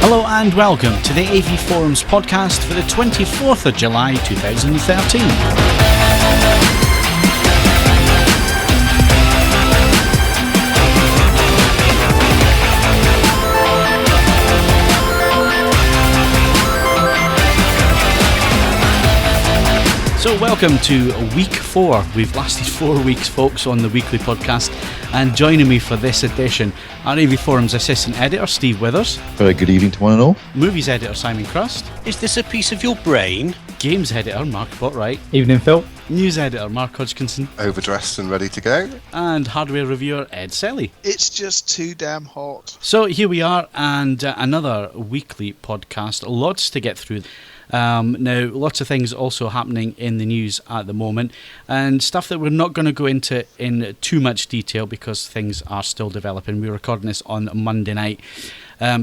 Hello and welcome to the AVForums podcast for the 24th of July 2013. So welcome to week 4. We've lasted 4 weeks, folks, on the weekly podcast, and joining me for this edition, our AVForums assistant editor, Steve Withers. Very good evening to one and all. Movies editor, Simon Crust. Is this a piece of your brain? Games editor, Mark Botwright. Evening, Phil. News editor, Mark Hodgkinson. Overdressed and ready to go. And hardware reviewer, Ed Selley. It's just too damn hot. So here we are, and another weekly podcast. Lots to get through. Now, lots of things also happening in the news at the moment, and stuff that we're not going to go into in too much detail because things are still developing. We're recording this on Monday night,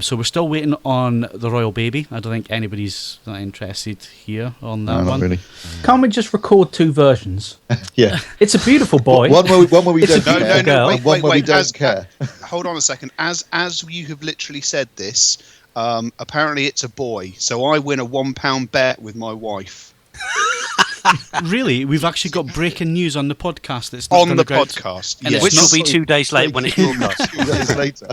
so we're still waiting on the Royal Baby. I don't think anybody's not interested here on that one. Not really. Can't we just record two versions? Yeah. It's a beautiful boy. One where we don't care, girl. and one where we don't care. Hold on a second. As you have literally said this, apparently it's a boy, so I win a £1 bet with my wife. Really? We've actually got breaking news on the podcast. That's not on the go out. podcast, And yes. Which will be 2 days late when it's broadcast. 2 days later.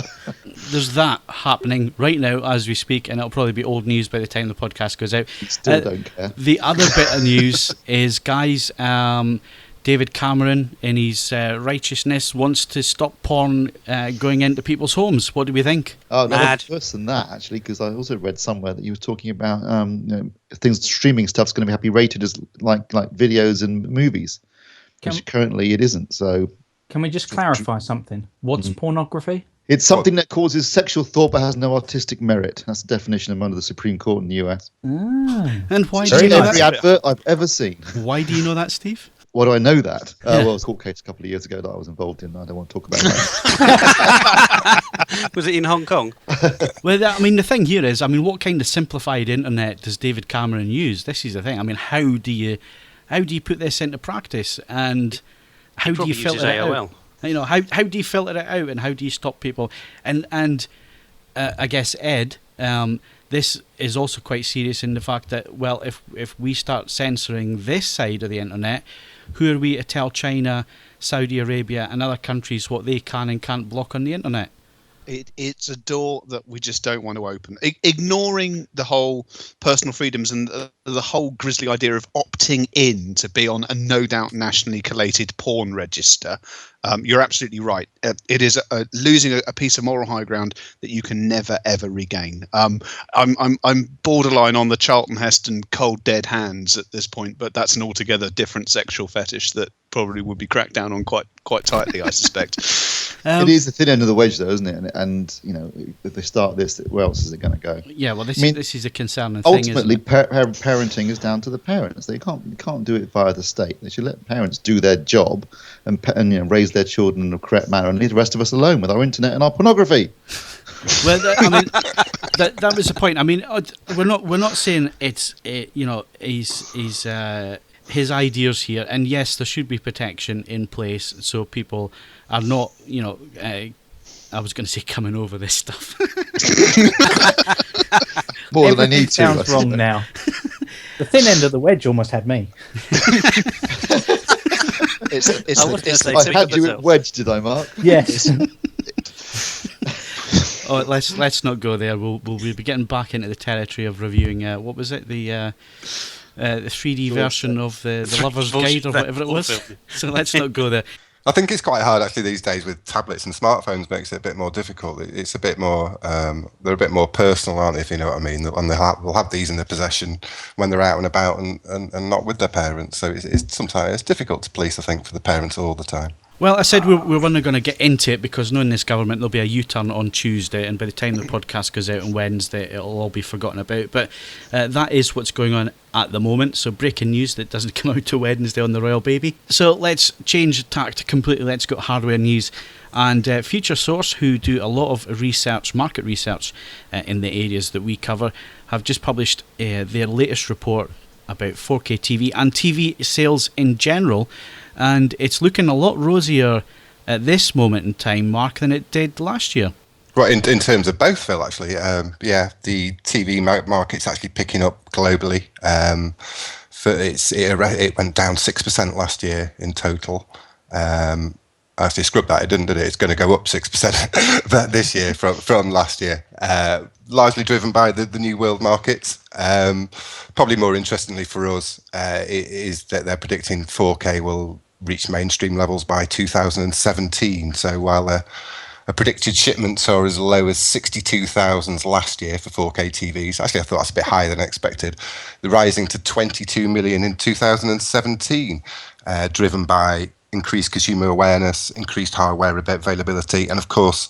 There's that happening right now as we speak, and it'll probably be old news by the time the podcast goes out. You still don't care. The other bit of news is, guys, David Cameron, in his righteousness, wants to stop porn going into people's homes. What do we think? Oh, no, Mad. worse than that, actually, because I also read somewhere that you were talking about things, streaming stuff's going to be rated as like videos and movies, which currently it isn't. So, Can we just clarify something? What's pornography? it's something that causes sexual thought but has no artistic merit. That's the definition under the Supreme Court in the US. And why do Very you know every that? advert I've ever seen. Why do you know that, Steve? Why do I know that? Well, it was a court case a couple of years ago that I was involved in. I don't want to talk about that. Was it in Hong Kong? Well, the thing here is, what kind of simplified internet does David Cameron use? This is the thing. How do you put this into practice, and how do you filter it out? How do you filter it out, and how do you stop people? And I guess, Ed, this is also quite serious in the fact that, well, if we start censoring this side of the internet, who are we to tell China, Saudi Arabia and other countries what they can and can't block on the internet? It's a door that we just don't want to open. Ignoring the whole personal freedoms and the whole grisly idea of opting in to be on a no doubt nationally collated porn register. You're absolutely right. It is losing a piece of moral high ground that you can never ever regain. I'm borderline on the Charlton Heston cold dead hands at this point, but that's an altogether different sexual fetish that probably would be cracked down on quite tightly, I suspect. It is the thin end of the wedge, though, isn't it? And if they start this, where else is it going to go? Yeah, well, this is a concerning thing. Ultimately, parenting is down to the parents. They can't do it via the state. They should let parents do their job and raise their children in a correct manner, and leave the rest of us alone with our internet and our pornography. Well, that was the point. We're not saying it's his ideas here, and yes, there should be protection in place so people are not, I was going to say coming over this stuff. More than I need to. Sounds wrong now. The thin end of the wedge almost had me. I had you at wedge, did I, Mark? Yes. Oh, let's not go there. We'll be getting back into the territory of reviewing. What was it? The 3D version of the Lover's Guide or whatever it was. So let's not go there. I think it's quite hard actually these days with tablets and smartphones. Makes it a bit more difficult. It's a bit more, they're a bit more personal, aren't they, if you know what I mean? And they'll have these in their possession when they're out and about and not with their parents. So sometimes it's difficult to police, I think, for the parents all the time. Well, I said we're only going to get into it because knowing this government, there'll be a U-turn on Tuesday, and by the time the podcast goes out on Wednesday, it'll all be forgotten about. But that is what's going on at the moment. So breaking news that doesn't come out till Wednesday on the Royal Baby. So let's change tact completely. Let's go hardware news. And Future Source, who do a lot of research, market research in the areas that we cover, have just published their latest report about 4K TV and TV sales in general. And it's looking a lot rosier at this moment in time, Mark, than it did last year. Right, in terms of both, Phil, actually, the TV market's actually picking up globally. It went down 6% last year in total. Actually scrubbed that, it didn't, did it? It's going to go up 6% this year from last year. Largely driven by the new world markets. Probably more interestingly for us is that they're predicting 4K will reach mainstream levels by 2017. So while predicted shipments are as low as 62,000 last year for 4K TVs. Actually, I thought that's a bit higher than expected. They're rising to 22 million in 2017, driven by increased consumer awareness, increased hardware availability, and of course,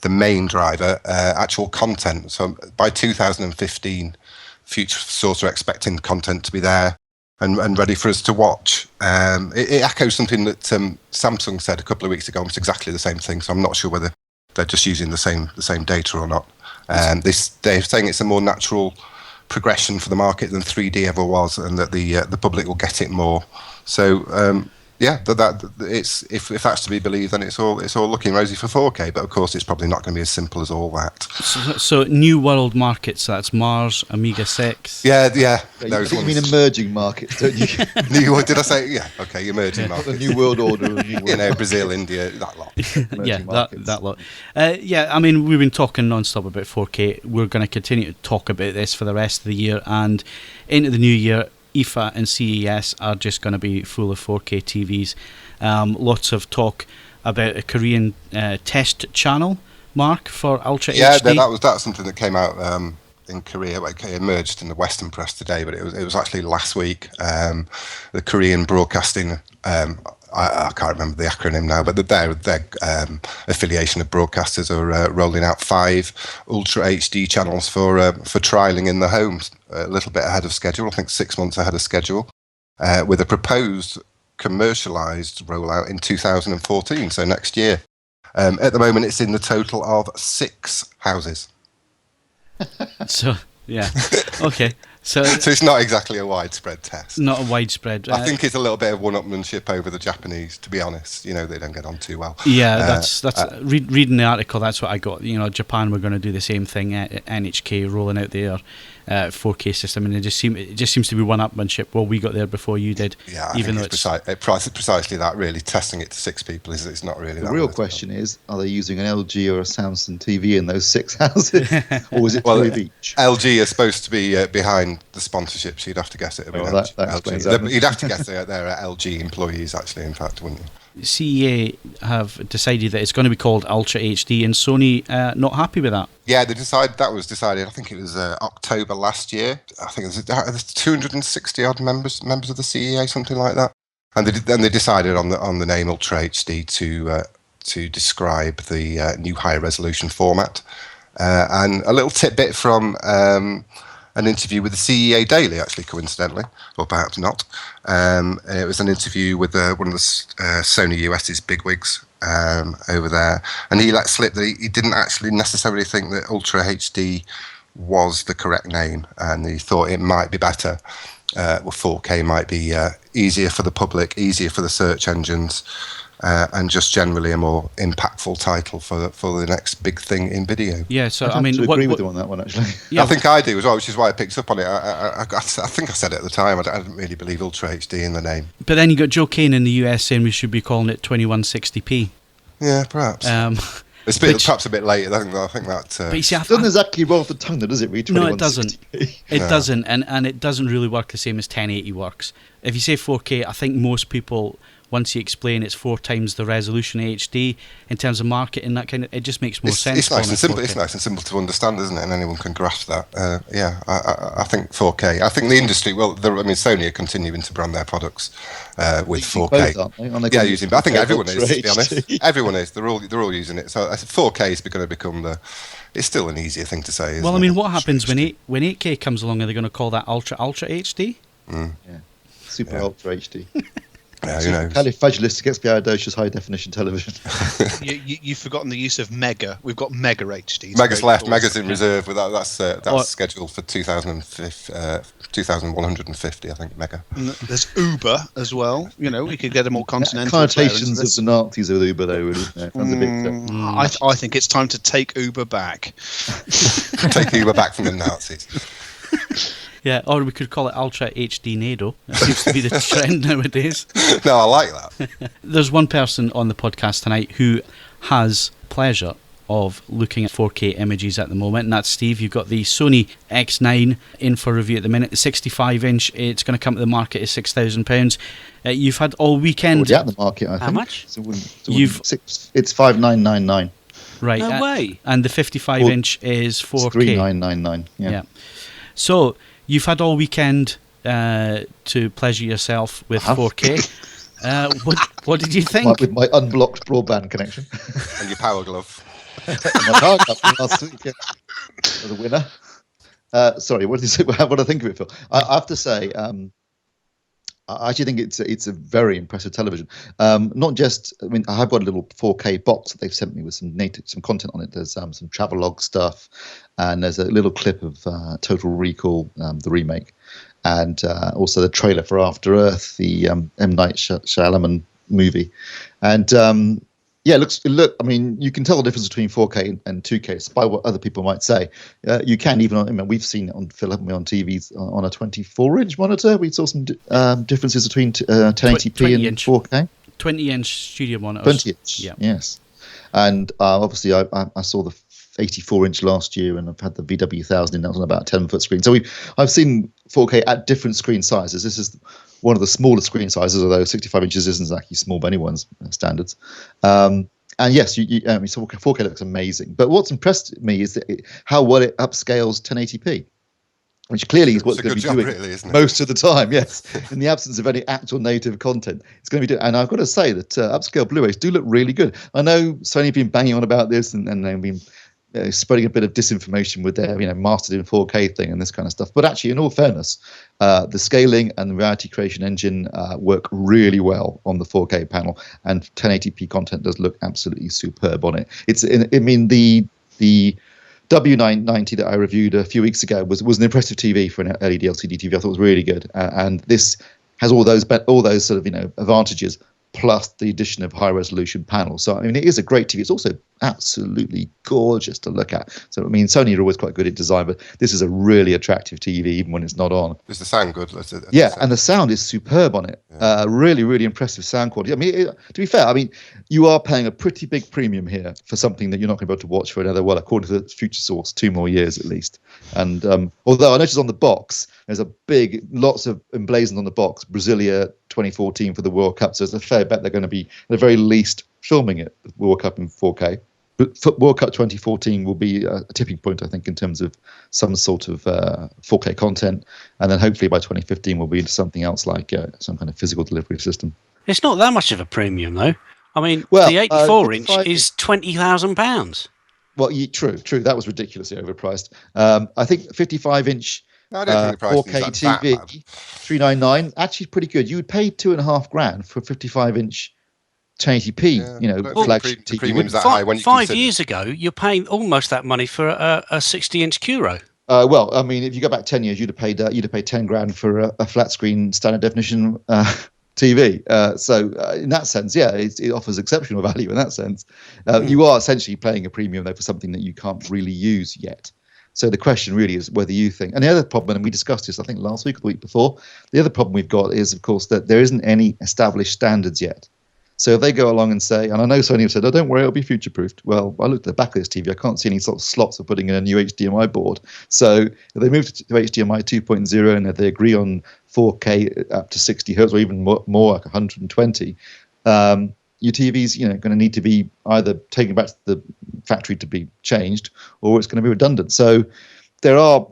the main driver, actual content. So by 2015, future sources are expecting content to be there and ready for us to watch. It echoes something that Samsung said a couple of weeks ago, almost exactly the same thing. So I'm not sure whether they're just using the same data or not. They're saying it's a more natural progression for the market than 3D ever was, and that the public will get it more. So that it's if that's to be believed, then it's all looking rosy for 4K. But of course, it's probably not going to be as simple as all that. So new world markets. That's Mars, Amiga 6. Yeah. You mean emerging markets, don't you? Did I say? Yeah. Okay, emerging markets. The new world order. Brazil, India, that lot. That lot. I mean, we've been talking non-stop about 4K. We're going to continue to talk about this for the rest of the year and into the new year. IFA and CES are just going to be full of 4K TVs. Lots of talk about a Korean test channel, Mark, for Ultra HD. Yeah, that's something that came out in Korea. It emerged in the Western press today, but it was actually last week. The Korean Broadcasting, I can't remember the acronym now, but their affiliation of broadcasters are rolling out 5 Ultra HD channels for trialling in the homes, a little bit ahead of schedule. I think 6 months ahead of schedule, with a proposed commercialised rollout in 2014, so next year. At the moment, it's in the total of 6 houses. So, yeah, okay. So it's not exactly a widespread test. Not a widespread. I think it's a little bit of one-upmanship over the Japanese, to be honest. They don't get on too well. Yeah, that's reading the article, that's what I got. Japan were going to do the same thing at NHK, rolling out their 4K system, and it just seems to be one-upmanship. Well, we got there before you did. Yeah, I think it's precisely that, really. Testing it to 6 people it's not really that. The real question is, are they using an LG or a Samsung TV in those 6 houses? Or is it 2 of each? LG is supposed to be behind the sponsorship, so you'd have to guess it. LG. You'd have to guess they're LG employees, actually, in fact, wouldn't you? CEA have decided that it's going to be called Ultra HD, and Sony not happy with that. Yeah, that was decided. I think it was October last year. I think it was 260 odd members of the CEA, something like that. And they decided on the name Ultra HD to describe the new higher resolution format. And a little tidbit from an interview with the CEA Daily, actually, coincidentally, or perhaps not. It was an interview with one of the Sony US's bigwigs over there, and he let slip that he didn't actually necessarily think that Ultra HD was the correct name, and he thought it might be better. 4K might be easier for the public, easier for the search engines, and just generally a more impactful title for the next big thing in video. Yeah, so I agree with you on that one, actually. Yeah. I think I do as well, which is why I picked up on it. I think I said it at the time. I didn't really believe Ultra HD in the name. But then you got Joe Kane in the US saying we should be calling it 2160p. Yeah, perhaps. It's perhaps a bit late. I think that. But you see, it doesn't exactly roll off the tongue, though, does it? No, it doesn't. It doesn't, and it doesn't really work the same as 1080 works. If you say 4K, I think most people, once you explain it's 4 times the resolution HD in terms of marketing, that kind of, it just makes more sense. It's nice and simple. It's nice and simple to understand, isn't it? And anyone can grasp that. I think 4K. I think the industry. Well, Sony are continuing to brand their products with 4K. Both, aren't they? Using. But I think everyone is. To be honest, everyone is. They're all using it. So 4K is going to become It's still an easier thing to say. Well, I mean, what happens when 8K comes along? Are they going to call that Ultra HD? Yeah. Super Ultra HD. Yeah, who knows? Califragilisticexpialidocious high definition television. You've forgotten the use of Mega. We've got Mega HD. Mega's left. Mega's in reserve. But that's scheduled for 2150, I think. Mega. And there's Uber as well. We could get a more continental. Connotations of the Nazis with Uber, though. Really, that's a big. I think it's time to take Uber back. Take Uber back from the Nazis. Yeah, or we could call it Ultra HD NATO. That seems to be the trend nowadays. No, I like that. There's one person on the podcast tonight who has pleasure of looking at 4K images at the moment, and that's Steve. You've got the Sony X9 in for review at the minute. The 65-inch, it's going to come to the market at £6,000. You've had all weekend... Already at the market, I think. How much? It's 5,999. Right. No way. And the 55-inch is 4K. It's 3,999. Yeah. So you've had all weekend to pleasure yourself with 4K. What did you think? With my unblocked broadband connection. And your power glove. My power glove last week was a winner. Sorry, what did you say? What do I think of it, Phil? I have to say, I actually think it's a very impressive television. Not just, I mean, I have got a little 4K box that they've sent me with some content on it. There's some travelogue stuff, and there's a little clip of Total Recall, the remake, and also the trailer for After Earth, the M. Night Shyamalan movie, and I mean, you can tell the difference between 4K and 2K, despite what other people might say. You can even we've seen it on TVs on a 24-inch monitor. We saw some differences between 1080p and 4K. 20-inch studio monitors. 20-inch, yeah. Yes. And obviously, I saw the 84-inch last year, and I've had the VW1000 in. That was on about a 10-foot screen. So I've seen 4K at different screen sizes. This is one of the smaller screen sizes, although 65 inches isn't actually small by anyone's standards. And yes, so 4K looks amazing. But what's impressed me is how well it upscales 1080p, which clearly is what it's going to be doing really, most of the time. Yes, in the absence of any actual native content, it's going to be doing. And I've got to say that upscale Blu-rays do look really good. I know Sony have been banging on about this, and they've been spreading a bit of disinformation with their mastered in 4K thing and this kind of stuff. But actually, in all fairness, the scaling and the reality creation engine work really well on the 4K panel, and 1080p content does look absolutely superb on it. The W990 that I reviewed a few weeks ago was an impressive TV for an LED LCD TV. I thought it was really good, and this has all those sort of advantages, plus the addition of high resolution panels. So I mean, it is a great TV. It's also absolutely gorgeous to look at. So I mean, Sony are always quite good at design, but this is a really attractive TV even when it's not on. Does the sound good? And the sound is superb on it. Yeah. Really, really impressive sound quality. I mean, to be fair, I mean, you are paying a pretty big premium here for something that you're not going to be able to watch for another, according to the Future Source, 2 more years at least. And although I noticed on the box, there's lots of emblazoned on the box, Brasilia 2014 for the World Cup. So there's a fair bet they're going to be, at the very least, filming it, the World Cup in 4K. But World Cup 2014 will be a tipping point, I think, in terms of some sort of 4K content. And then hopefully by 2015 we'll be into something else like some kind of physical delivery system. It's not that much of a premium, though. I mean, the 84-inch is £20,000. Well, true. That was ridiculously overpriced. I think 55-inch 4K TV, $399, actually pretty good. You would pay $2,500 for a 55-inch 1080p, flagship TV. Premium's that high when you 5 years ago, you're paying almost that money for a 60-inch Curo. Well, I mean, if you go back 10 years, you'd have paid $10,000 for a flat screen standard definition TV. So in that sense, it offers exceptional value in that sense. You are essentially paying a premium though for something that you can't really use yet. So the question really is whether you think, and the other problem, and we discussed this I think last week or the week before, the other problem we've got is, of course, that there isn't any established standards yet. So if they go along and say, and I know Sony have said, oh, don't worry, it'll be future-proofed. Well, I looked at the back of this TV, I can't see any sort of slots for putting in a new HDMI board. So if they move to HDMI 2.0 and if they agree on 4K up to 60 hertz or even more like 120, your TV's going to need to be either taken back to the factory to be changed, or it's going to be redundant. So there are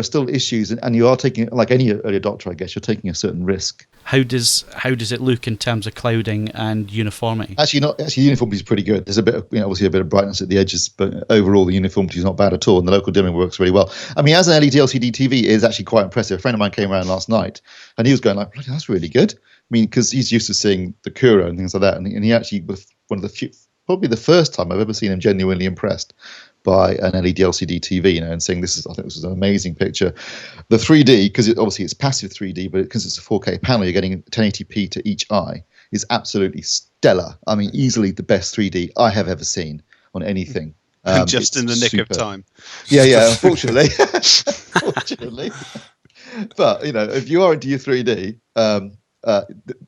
still issues, and you are taking, like any early adopter, I guess, you're taking a certain risk. How does it look in terms of clouding and uniformity? Actually, uniformity is pretty good. There's a bit of, obviously a bit of brightness at the edges, but overall the uniformity is not bad at all, and the local dimming works really well. I mean, as an LED LCD TV, it is actually quite impressive. A friend of mine came around last night, and he was going like, "That's really good." mean, because he's used to seeing the Kuro and things like that, and he actually was one of the few, probably the first time I've ever seen him genuinely impressed by an LED LCD TV, and saying I think this is an amazing picture. The 3D, because obviously it's passive 3D, but because it's a 4K panel, you're getting 1080p to each eye, is absolutely stellar. I mean, easily the best 3D I have ever seen on anything. Just in the nick of time. Yeah, unfortunately. Unfortunately. But, if you are into your 3D,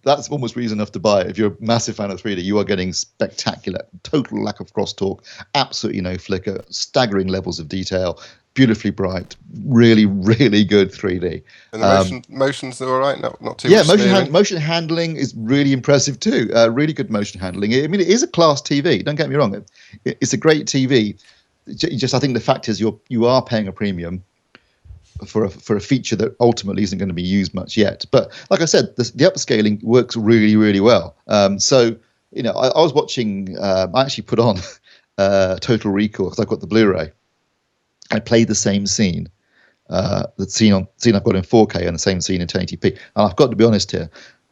that's almost reason enough to buy it. If you're a massive fan of 3D, you are getting spectacular, total lack of crosstalk, absolutely no flicker, staggering levels of detail, beautifully bright, really, really good 3D. And the motions are all right, not too much. Yeah, motion handling is really impressive too. Really good motion handling. I mean, it is a class TV. Don't get me wrong. It's a great TV. I think the fact is you are paying a premium for a feature that ultimately isn't going to be used much yet. But like I said, the upscaling works really, really well. So I was watching. I actually put on Total Recall because I've got the Blu-ray. I played the same scene, the scene I've got in 4K and the same scene in 1080p. And I've got to be honest here.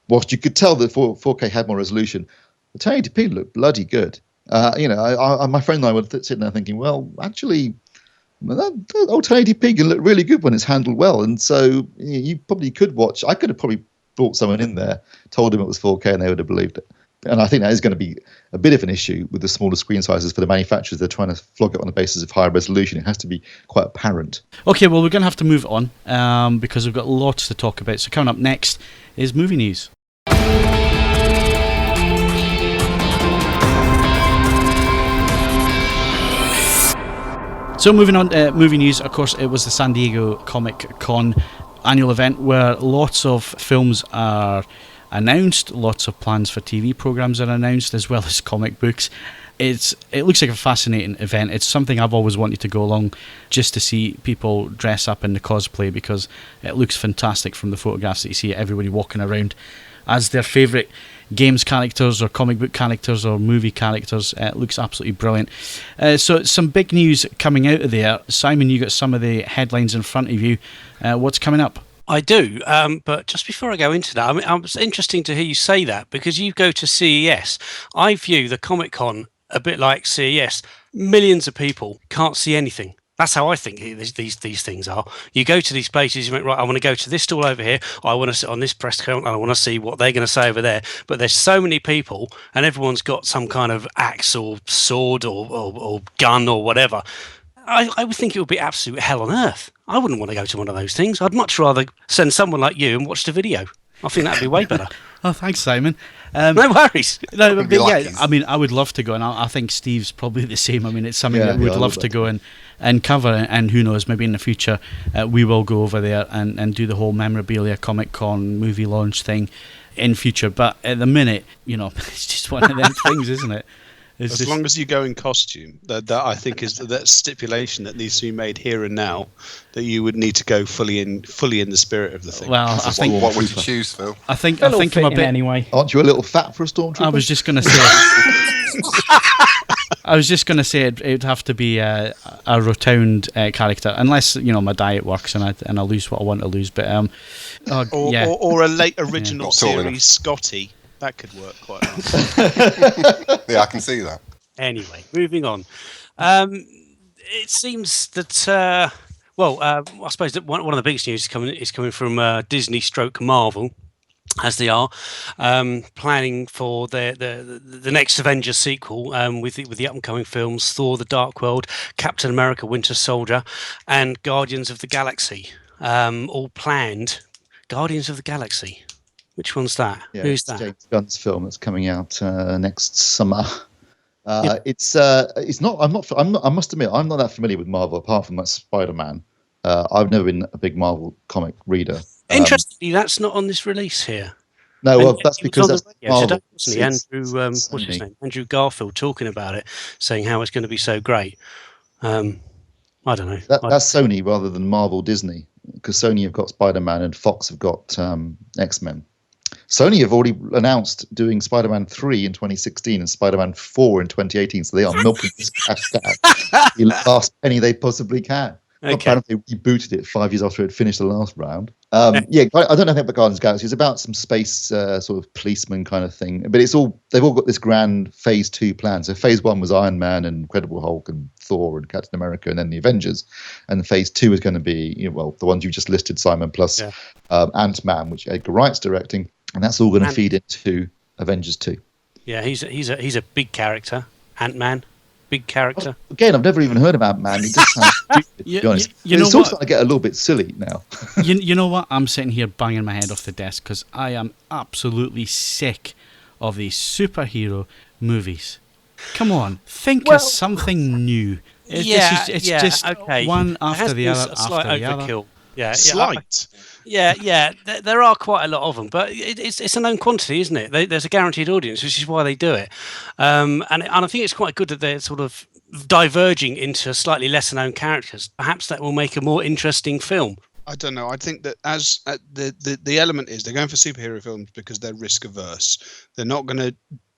Whilst you could tell that 4K had more resolution, the 1080p looked bloody good. My friend and I were sitting there thinking, well, actually, that old 1080p can look really good when it's handled well. And so you probably could watch. I could have probably brought someone in there, told them it was 4K, and they would have believed it. And I think that is going to be a bit of an issue with the smaller screen sizes for the manufacturers. They're trying to flog it on the basis of higher resolution. It has to be quite apparent. Okay, well, we're going to have to move on because we've got lots to talk about. So coming up next is movie news. So moving on to movie news, of course, it was the San Diego Comic Con annual event where lots of films are announced, lots of plans for TV programs are announced, as well as comic books. It looks like a fascinating event. It's something I've always wanted to go along just to see people dress up in the cosplay, because it looks fantastic from the photographs that you see everybody walking around as their favourite games characters or comic book characters or movie characters. It looks absolutely brilliant. So some big news coming out of there. Simon, you got some of the headlines in front of you. What's coming up? I do, but just before I go into that, I mean, it's interesting to hear you say that, because you go to CES. I view the Comic-Con a bit like CES. Millions of people can't see anything. That's how I think these things are. You go to these places, you think, right, I want to go to this stall over here, I want to sit on this press counter, and I want to see what they're going to say over there. But there's so many people, and everyone's got some kind of axe or sword or gun or whatever. I would think it would be absolute hell on earth. I wouldn't want to go to one of those things. I'd much rather send someone like you and watch the video. I think that'd be way better. Oh, thanks, Simon. No worries. No, but yeah, I mean, I would love to go, and I think Steve's probably the same. I mean, it's something that we'd love to go and cover, and who knows, maybe in the future we will go over there and do the whole memorabilia Comic-Con movie launch thing in future. But at the minute, it's just one of them things, isn't it? As long as you go in costume, that I think is that stipulation that needs to be made here and now, that you would need to go fully in the spirit of the thing. Well, I think what would you choose, Phil? I think I'm a bit anyway. Aren't you a little fat for a stormtrooper? I was just going to say. I was just going to say it'd have to be a rotund character, unless my diet works and I lose what I want to lose. But or a late original series Scotty. That could work quite well. Yeah, I can see that. Anyway, moving on. It seems that, I suppose that one of the biggest news is coming from Disney / Marvel, as they are planning for the next Avengers sequel with the upcoming films Thor: The Dark World, Captain America: Winter Soldier, and Guardians of the Galaxy. All planned. Guardians of the Galaxy. Which one's that? Yeah, Who's that? James Gunn's film that's coming out next summer. It's not. I must admit, I'm not that familiar with Marvel apart from that Spider-Man. I've never been a big Marvel comic reader. Interestingly, that's not on this release here. No, well, that's because that's Marvel. Today, what's his name? Andrew Garfield talking about it, saying how it's going to be so great. I don't know. That's Sony rather than Marvel Disney, because Sony have got Spider-Man and Fox have got X-Men. Sony have already announced doing Spider-Man 3 in 2016 and Spider-Man 4 in 2018, so they are milking this cash cow the last penny they possibly can. Okay. Apparently, he booted it 5 years after it finished the last round. I don't know anything about Guardians of the Galaxy. It's about some space sort of policeman kind of thing. But they've all got this grand Phase 2 plan. So Phase 1 was Iron Man and Incredible Hulk and Thor and Captain America, and then the Avengers. And Phase 2 is going to be, the ones you just listed, Simon, plus Ant-Man, which Edgar Wright's directing, and that's all going to feed into Avengers 2. Yeah, he's a big character, Ant-Man. Big character. Again, I've never even heard of Ant-Man. He just sounds stupid, to be honest. It's all starting to get a little bit silly now. you know what? I'm sitting here banging my head off the desk because I am absolutely sick of these superhero movies. Come on, think of something new. It's just one after the other after the other. Yeah, Slight. Yeah. There are quite a lot of them, but it's a known quantity, isn't it? There's a guaranteed audience, which is why they do it. And I think it's quite good that they're sort of diverging into slightly lesser known characters. Perhaps that will make a more interesting film. I don't know. I think that as the element is they're going for superhero films because they're risk averse. They're not going to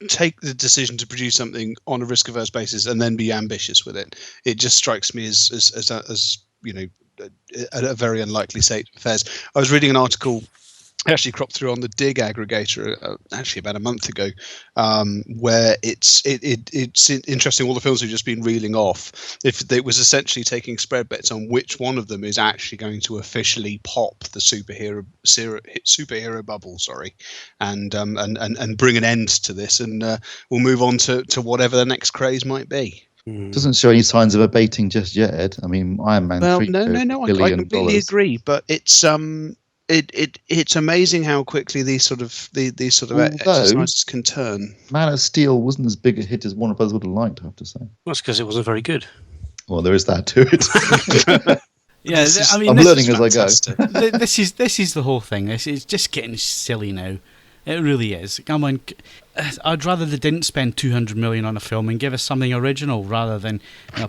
take the decision to produce something on a risk averse basis and then be ambitious with it. It just strikes me as a very unlikely state of affairs. I was reading an article actually cropped through on the Dig aggregator actually about a month ago, where it's interesting. All the films we've just been reeling off, if it was essentially taking spread bets on which one of them is actually going to officially pop the superhero bubble, and bring an end to this, and we'll move on to whatever the next craze might be. Doesn't show any signs of abating just yet, Ed. I mean, Iron Man. Well, no. I completely agree, but it's it's amazing how quickly these sort of exercises can turn. Man of Steel wasn't as big a hit as Warner Brothers would have liked, I have to say. Well, that's because it wasn't very good. Well, there is that to it. Yeah, I'm learning as I go. This is the whole thing. It's just getting silly now. It really is. Come on, I'd rather they didn't spend $200 million on a film and give us something original rather than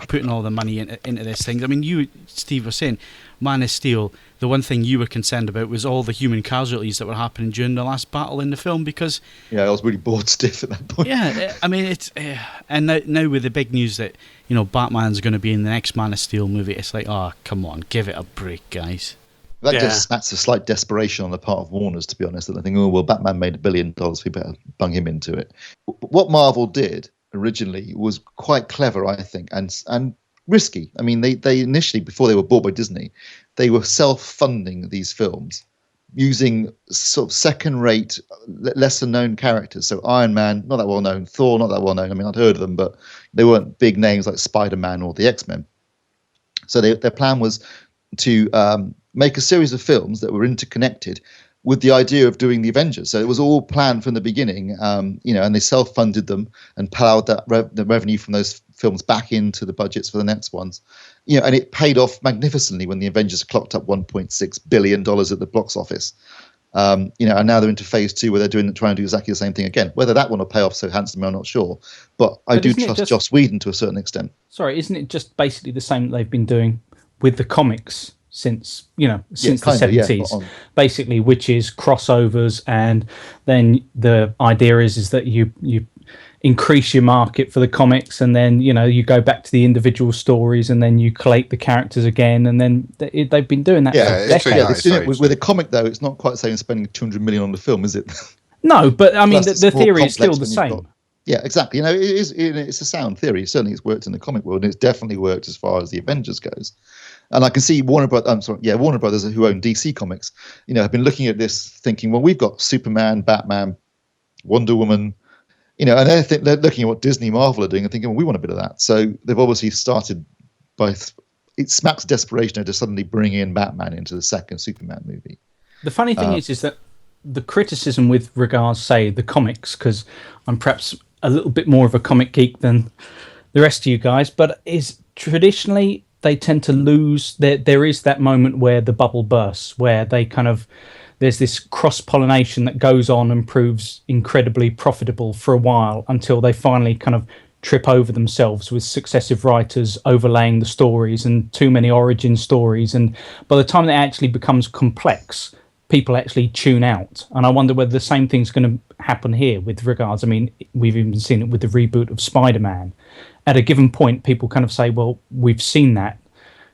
putting all the money into this thing. I mean, you, Steve, were saying Man of Steel. The one thing you were concerned about was all the human casualties that were happening during the last battle in the film because I was really bored stiff at that point. Yeah, I mean it's and now with the big news that Batman's going to be in the next Man of Steel movie, it's like, oh come on, give it a break, guys. That's a slight desperation on the part of Warner's, to be honest. That I think, Batman made $1 billion, we better bung him into it. What Marvel did originally was quite clever, I think, and risky. I mean, they initially, before they were bought by Disney, they were self-funding these films using sort of second-rate, lesser-known characters. So Iron Man, not that well-known. Thor, not that well-known. I mean, I'd heard of them, but they weren't big names like Spider-Man or the X-Men. So their plan was to make a series of films that were interconnected with the idea of doing the Avengers. So it was all planned from the beginning, and they self-funded them and plowed the revenue from those films back into the budgets for the next ones. And it paid off magnificently when the Avengers clocked up $1.6 billion at the box office. And now they're into Phase 2 where they're trying to do exactly the same thing again. Whether that one will pay off so handsomely, I'm not sure. But I do trust Joss Whedon to a certain extent. Sorry, isn't it just basically the same that they've been doing with the comics since the 70s, basically, which is crossovers, and then the idea is that you increase your market for the comics, and then you go back to the individual stories, and then you collate the characters again, and then they've been doing that for decades. With a comic, though, it's not quite the same as spending $200 million on the film, is it? No, but I mean, the theory is still the same. Yeah, exactly. It's a sound theory. Certainly, it's worked in the comic world, and it's definitely worked as far as the Avengers goes. And I can see Warner Brothers, who own DC Comics, have been looking at this, thinking, well, we've got Superman, Batman, Wonder Woman, and they're looking at what Disney, Marvel are doing, and thinking, well, we want a bit of that. So they've obviously started by it smacks desperation to suddenly bring in Batman into the second Superman movie. The funny thing is that the criticism with regards, say, the comics, because I'm perhaps a little bit more of a comic geek than the rest of you guys, but is traditionally they tend to lose. There is that moment where the bubble bursts, where they there's this cross-pollination that goes on and proves incredibly profitable for a while until they finally trip over themselves with successive writers overlaying the stories and too many origin stories. And by the time it actually becomes complex, people actually tune out. And I wonder whether the same thing's going to happen here with regards. I mean, we've even seen it with the reboot of Spider-Man. At a given point, people say, well, we've seen that.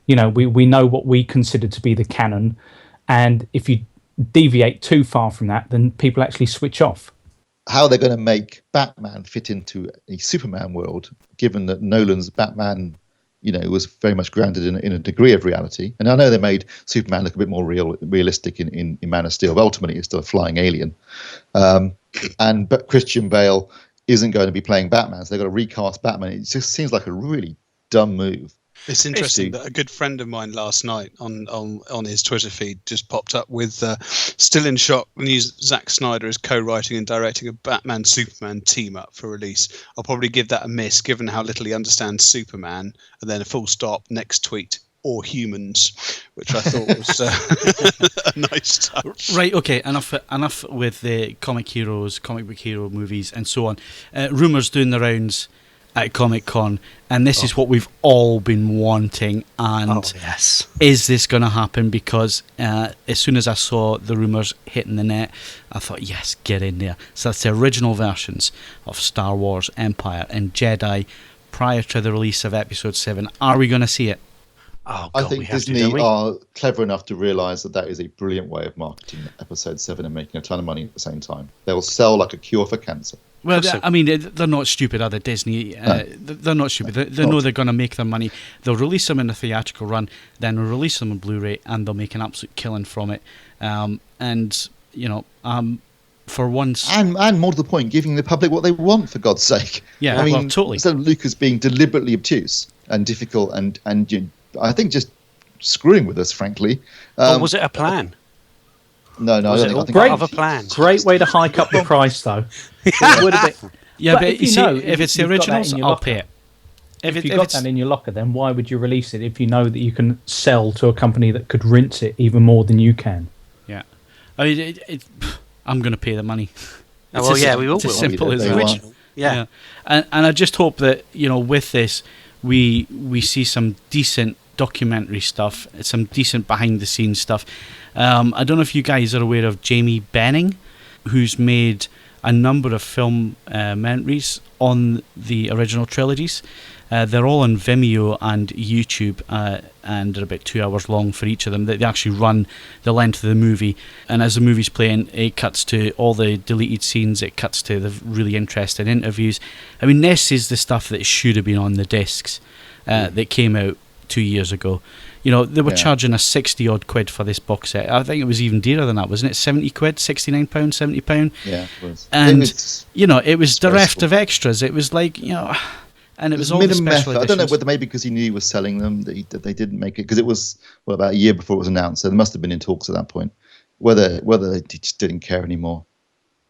You know, we know what we consider to be the canon, and if you deviate too far from that, then people actually switch off. How they're going to make Batman fit into a Superman world, given that Nolan's Batman, you know, was very much grounded in a degree of reality. And I know they made Superman look a bit more realistic in Man of Steel, but ultimately it's still a flying alien. But Christian Bale isn't going to be playing Batman, so they've got to recast Batman. It just seems like a really dumb move. It's interesting that a good friend of mine last night on his Twitter feed just popped up with still in shock news. Zack Snyder is co-writing and directing a Batman-Superman team-up for release. I'll probably give that a miss, given how little he understands Superman, and then a full stop, next tweet, or humans, which I thought was a nice touch. Right, okay, enough with the comic book hero movies and so on. Rumours doing the rounds at Comic-Con, and this is what we've all been wanting, and yes, is this going to happen? Because as soon as I saw the rumours hitting the net, I thought, yes, get in there. So that's the original versions of Star Wars, Empire and Jedi prior to the release of Episode 7. Are we going to see it? Oh, God, I think Disney are clever enough to realise that is a brilliant way of marketing Episode 7 and making a ton of money at the same time. They'll sell like a cure for cancer. Well, I mean, they're not stupid, are they, Disney? No. They're not stupid. They know they're going to make their money. They'll release them in a theatrical run, then release them on Blu-ray, and they'll make an absolute killing from it. And, you know, for once... And more to the point, giving the public what they want, for God's sake. Yeah, I mean, well, totally. Instead of Lucas being deliberately obtuse and difficult and I think just screwing with us, frankly. Or was it a plan? No, I don't think great of a plan. Great way to hike up the price, though. It would have been. Yeah, but if you see, know, if it's the originals, I'll pay it. If you've got that in your locker, then why would you release it if you know that you can sell to a company that could rinse it even more than you can? Yeah. I mean, I'm going to pay the money. We will. It's as simple as that. Original. Yeah. And I just hope that, you know, with this, we see some decent documentary stuff, some decent behind-the-scenes stuff. I don't know if you guys are aware of Jamie Benning, who's made a number of film commentaries on the original trilogies. They're all on Vimeo and YouTube, and they're about 2 hours long for each of them. They actually run the length of the movie, and as the movie's playing, it cuts to all the deleted scenes, it cuts to the really interesting interviews. I mean, this is the stuff that should have been on the discs that came out 2 years ago. You know, they were charging us 60 odd quid for this box set. I think it was even dearer than that, wasn't it? 70 quid, £69, £70. Yeah, it was. And, you know, it was bereft of extras. It was like, you know, and it was all the special editions. I don't know whether maybe because he knew he was selling them that they didn't make it, because it was, about a year before it was announced, so they must have been in talks at that point. Whether they just didn't care anymore.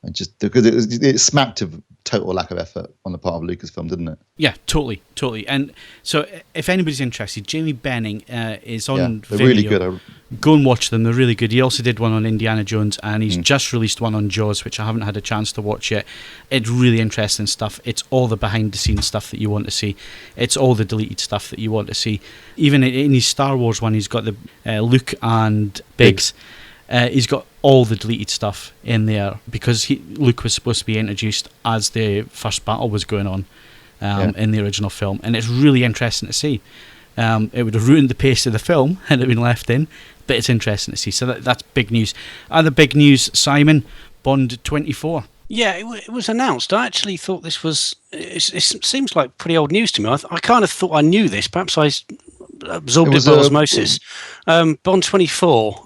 And just because it smacked of total lack of effort on the part of Lucasfilm, didn't it? Yeah, totally. And so, if anybody's interested, Jamie Benning is on Vimeo. They're really good. Go and watch them. They're really good. He also did one on Indiana Jones, and he's just released one on Jaws, which I haven't had a chance to watch yet. It's really interesting stuff. It's all the behind-the-scenes stuff that you want to see. It's all the deleted stuff that you want to see. Even in his Star Wars one, he's got the Luke and Biggs. He's got all the deleted stuff in there because Luke was supposed to be introduced as the first battle was going on in the original film, and it's really interesting to see. It would have ruined the pace of the film had it been left in, but it's interesting to see. So that's big news. Other big news, Simon, Bond 24. Yeah, it was announced. I actually thought this was... It seems like pretty old news to me. I kind of thought I knew this. Perhaps I absorbed it by osmosis. Bond 24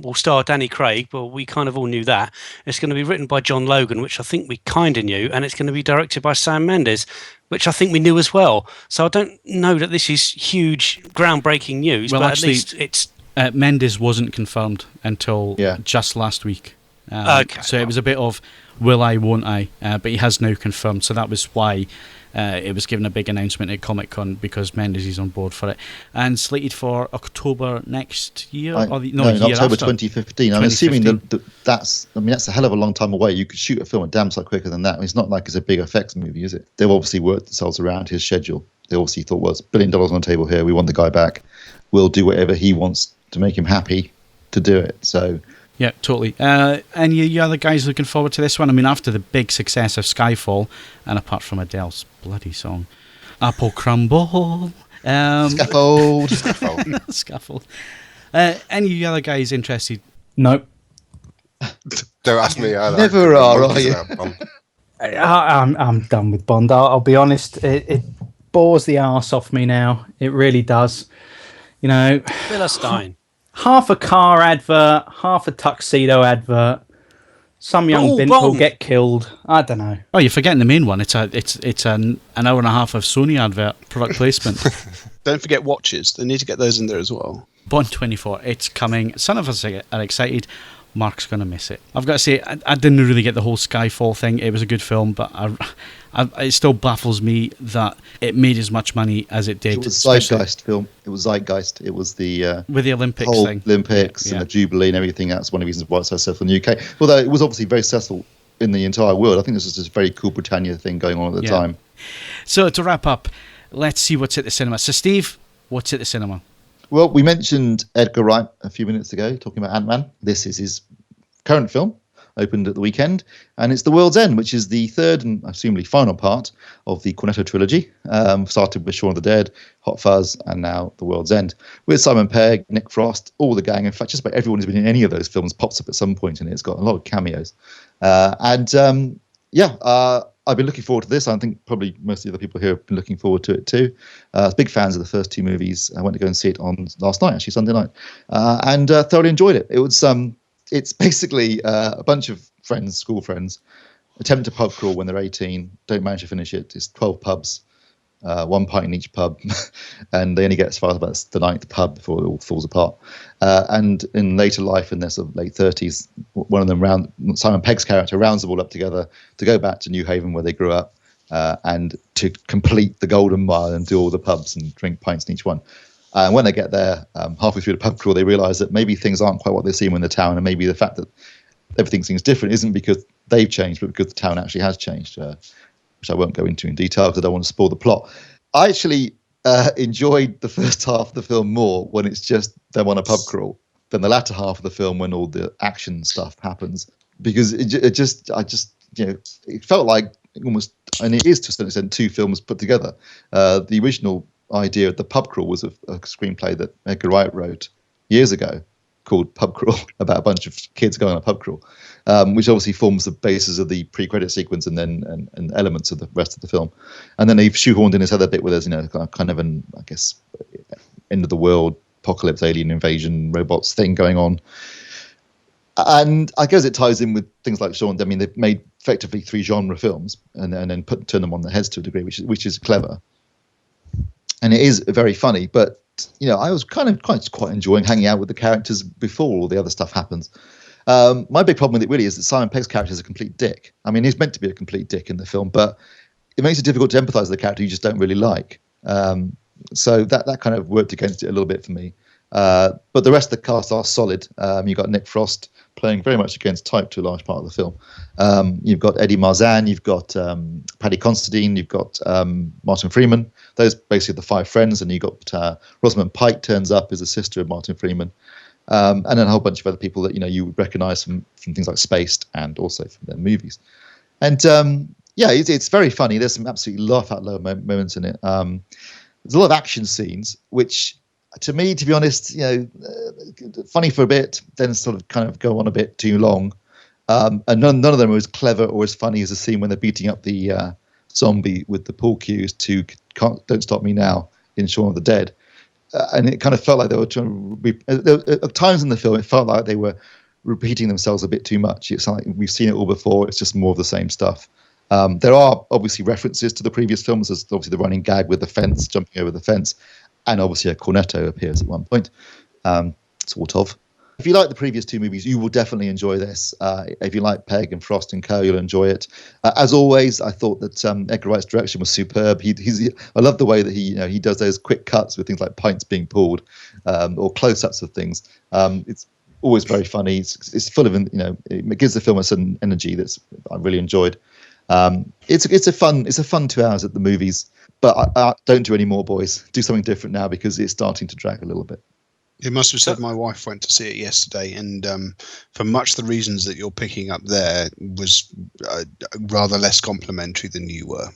will star Danny Craig. Well, we kind of all knew that. It's going to be written by John Logan, which I think we kind of knew, and it's going to be directed by Sam Mendes, which I think we knew as well. So I don't know that this is huge, groundbreaking news, but actually, at least it's... Mendes wasn't confirmed until just last week. So it was a bit of will I, won't I, but he has now confirmed. So that was why it was given a big announcement at Comic-Con, because Mendes is on board for it. And slated for October next year? In October 2015. I'm assuming that's a hell of a long time away. You could shoot a film a damn sight quicker than that. It's not like it's a big effects movie, is it? They've obviously worked themselves around his schedule. They obviously thought, well, it's $1 billion on the table here. We want the guy back. We'll do whatever he wants to make him happy to do it. So... Yeah, totally. And you other guys looking forward to this one? I mean, after the big success of Skyfall, and apart from Adele's bloody song, Apple Crumble, Scaffold. Scaffold. Any other guys interested? Nope. Don't ask me either. Never are you? I'm done with Bond. I'll be honest. It bores the arse off me now. It really does. You know, Philistine. Half a car advert, half a tuxedo advert. Some young bint will get killed. I don't know. Oh, you're forgetting the main one. It's an hour and a half of Sony advert product placement. Don't forget watches. They need to get those in there as well. Bond 24. It's coming. Some of us are excited. Mark's going to miss it. I've got to say, I didn't really get the whole Skyfall thing. It was a good film, but it still baffles me that it made as much money as it did. It was a Zeitgeist film. It was Zeitgeist. It was the with the Olympics whole thing. Olympics and the Jubilee and everything. That's one of the reasons why it's so successful in the UK. Although it was obviously very successful in the entire world. I think this was just a very cool Britannia thing going on at the time. So to wrap up, let's see what's at the cinema. So Steve, what's at the cinema? Well, we mentioned Edgar Wright a few minutes ago, talking about Ant-Man. This is his current film, opened at the weekend, and it's The World's End, which is the third and assumably final part of the Cornetto trilogy. Started with Shaun of the Dead, Hot Fuzz, and now The World's End. With Simon Pegg, Nick Frost, all the gang. In fact, just about everyone who's been in any of those films pops up at some point in it. It's got a lot of cameos. I've been looking forward to this. I think probably most of the other people here have been looking forward to it too. Big fans of the first two movies. I went to go and see it on last night, actually Sunday night, and thoroughly enjoyed it. It was it's basically a bunch of friends, school friends, attempt a pub crawl when they're 18, don't manage to finish it. It's 12 pubs, 1 pint in each pub, and they only get as far as about the 9th pub before it all falls apart. And in later life, in their sort of late 30s, one of them, Simon Pegg's character, rounds them all up together to go back to New Haven where they grew up, and to complete the Golden Mile and do all the pubs and drink pints in each one. And when they get there, halfway through the pub crawl, they realise that maybe things aren't quite what they seem in the town, and maybe the fact that everything seems different isn't because they've changed, but because the town actually has changed, which I won't go into in detail because I don't want to spoil the plot. I actually enjoyed the first half of the film more when it's just them on a pub crawl than the latter half of the film when all the action stuff happens, because it felt like almost, and it is to a certain extent, two films put together. The original idea of the pub crawl was a screenplay that Edgar Wright wrote years ago called Pub Crawl, about a bunch of kids going on a pub crawl, which obviously forms the basis of the pre-credit sequence and then and elements of the rest of the film. And then they've shoehorned in this other bit where there's kind of an, I guess, end of the world, apocalypse, alien invasion, robots thing going on. And I guess it ties in with things like Shaun. I mean, they've made effectively 3 genre films and then turn them on their heads to a degree, which is clever. And it is very funny, but I was kind of quite enjoying hanging out with the characters before all the other stuff happens. My big problem with it really is that Simon Pegg's character is a complete dick. I mean, he's meant to be a complete dick in the film, but it makes it difficult to empathise with the character you just don't really like. So that kind of worked against it a little bit for me. But the rest of the cast are solid. You've got Nick Frost playing very much against type to a large part of the film. You've got Eddie Marzan, you've got Paddy Considine, you've got Martin Freeman. Those basically the 5 friends, and you've got Rosamund Pike turns up as a sister of Martin Freeman, and then a whole bunch of other people that you would recognise from things like Spaced and also from their movies. And it's very funny. There's some absolutely laugh out loud moments in it. There's a lot of action scenes, which to me, to be honest, funny for a bit, then sort of kind of go on a bit too long. And none of them are as clever or as funny as the scene when they're beating up the zombie with the pool cues to Don't Stop Me Now in Shaun of the Dead. And it kind of felt like they were trying to at times in the film, it felt like they were repeating themselves a bit too much. It's like we've seen it all before. It's just more of the same stuff. There are obviously references to the previous films. There's obviously the running gag with the fence, jumping over the fence. And obviously a cornetto appears at one point, sort of. If you like the previous 2 movies, you will definitely enjoy this. If you like Pegg and Frost and co, you'll enjoy it. As always, I thought that Edgar Wright's direction was superb. I love the way that he does those quick cuts with things like pints being poured, or close-ups of things. It's always very funny. It's full of it gives the film a certain energy that's I really enjoyed. It's a fun 2 hours at the movies. But I don't do any more, boys. Do something different now because it's starting to drag a little bit. It must have said my wife went to see it yesterday, and for much the reasons that you're picking up there was rather less complimentary than you were.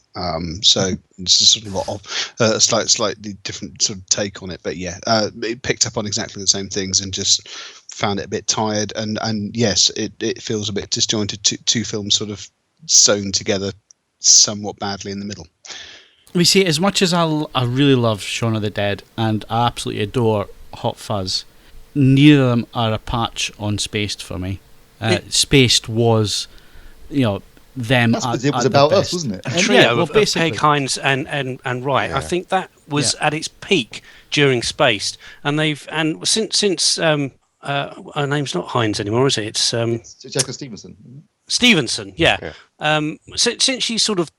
So it's a sort of a slightly different sort of take on it. But yeah, it picked up on exactly the same things and just found it a bit tired. And yes, it feels a bit disjointed. Two films sort of sewn together somewhat badly in the middle. We see, as much as I really love Shaun of the Dead and I absolutely adore Hot Fuzz, neither of them are a patch on Spaced for me. Spaced was, them. It was about us, wasn't it? A trio of Peg, Hines, and Wright. Yeah. I think that was at its peak during Spaced, and since her name's not Hines anymore, is it? It's Jessica Stevenson. Stevenson, yeah. Since she's sort of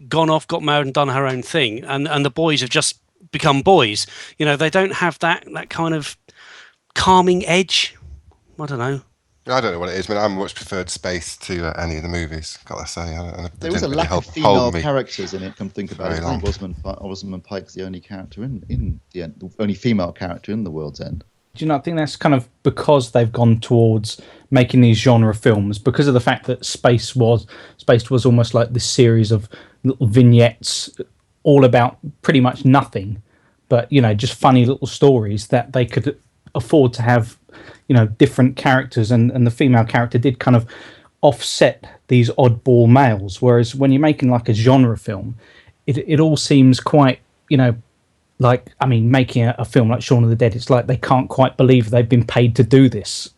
gone off, got married, and done her own thing, and the boys have just become boys. They don't have that kind of calming edge. I don't know. I don't know what it is, but I much preferred Space to any of the movies. Gotta say, there was a lack of female characters in it. Come think about it. I think Rosamund Pike's the only character in the end, the only female character in The World's End. Do you not think that's kind of because they've gone towards making these genre films, because of the fact that Spaced was almost like this series of little vignettes all about pretty much nothing, but just funny little stories that they could afford to have different characters, and the female character did kind of offset these oddball males, whereas when you're making like a genre film, it all seems quite making a film like Shaun of the Dead, it's like they can't quite believe they've been paid to do this.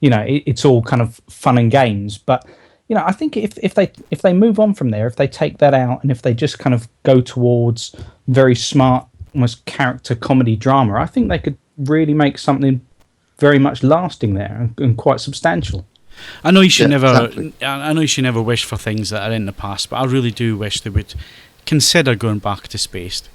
It's all kind of fun and games. But I think if they move on from there, if they take that out, and if they just kind of go towards very smart, almost character comedy drama, I think they could really make something very much lasting there and quite substantial. I know you should I know you should never wish for things that are in the past, but I really do wish they would consider going back to Spaced.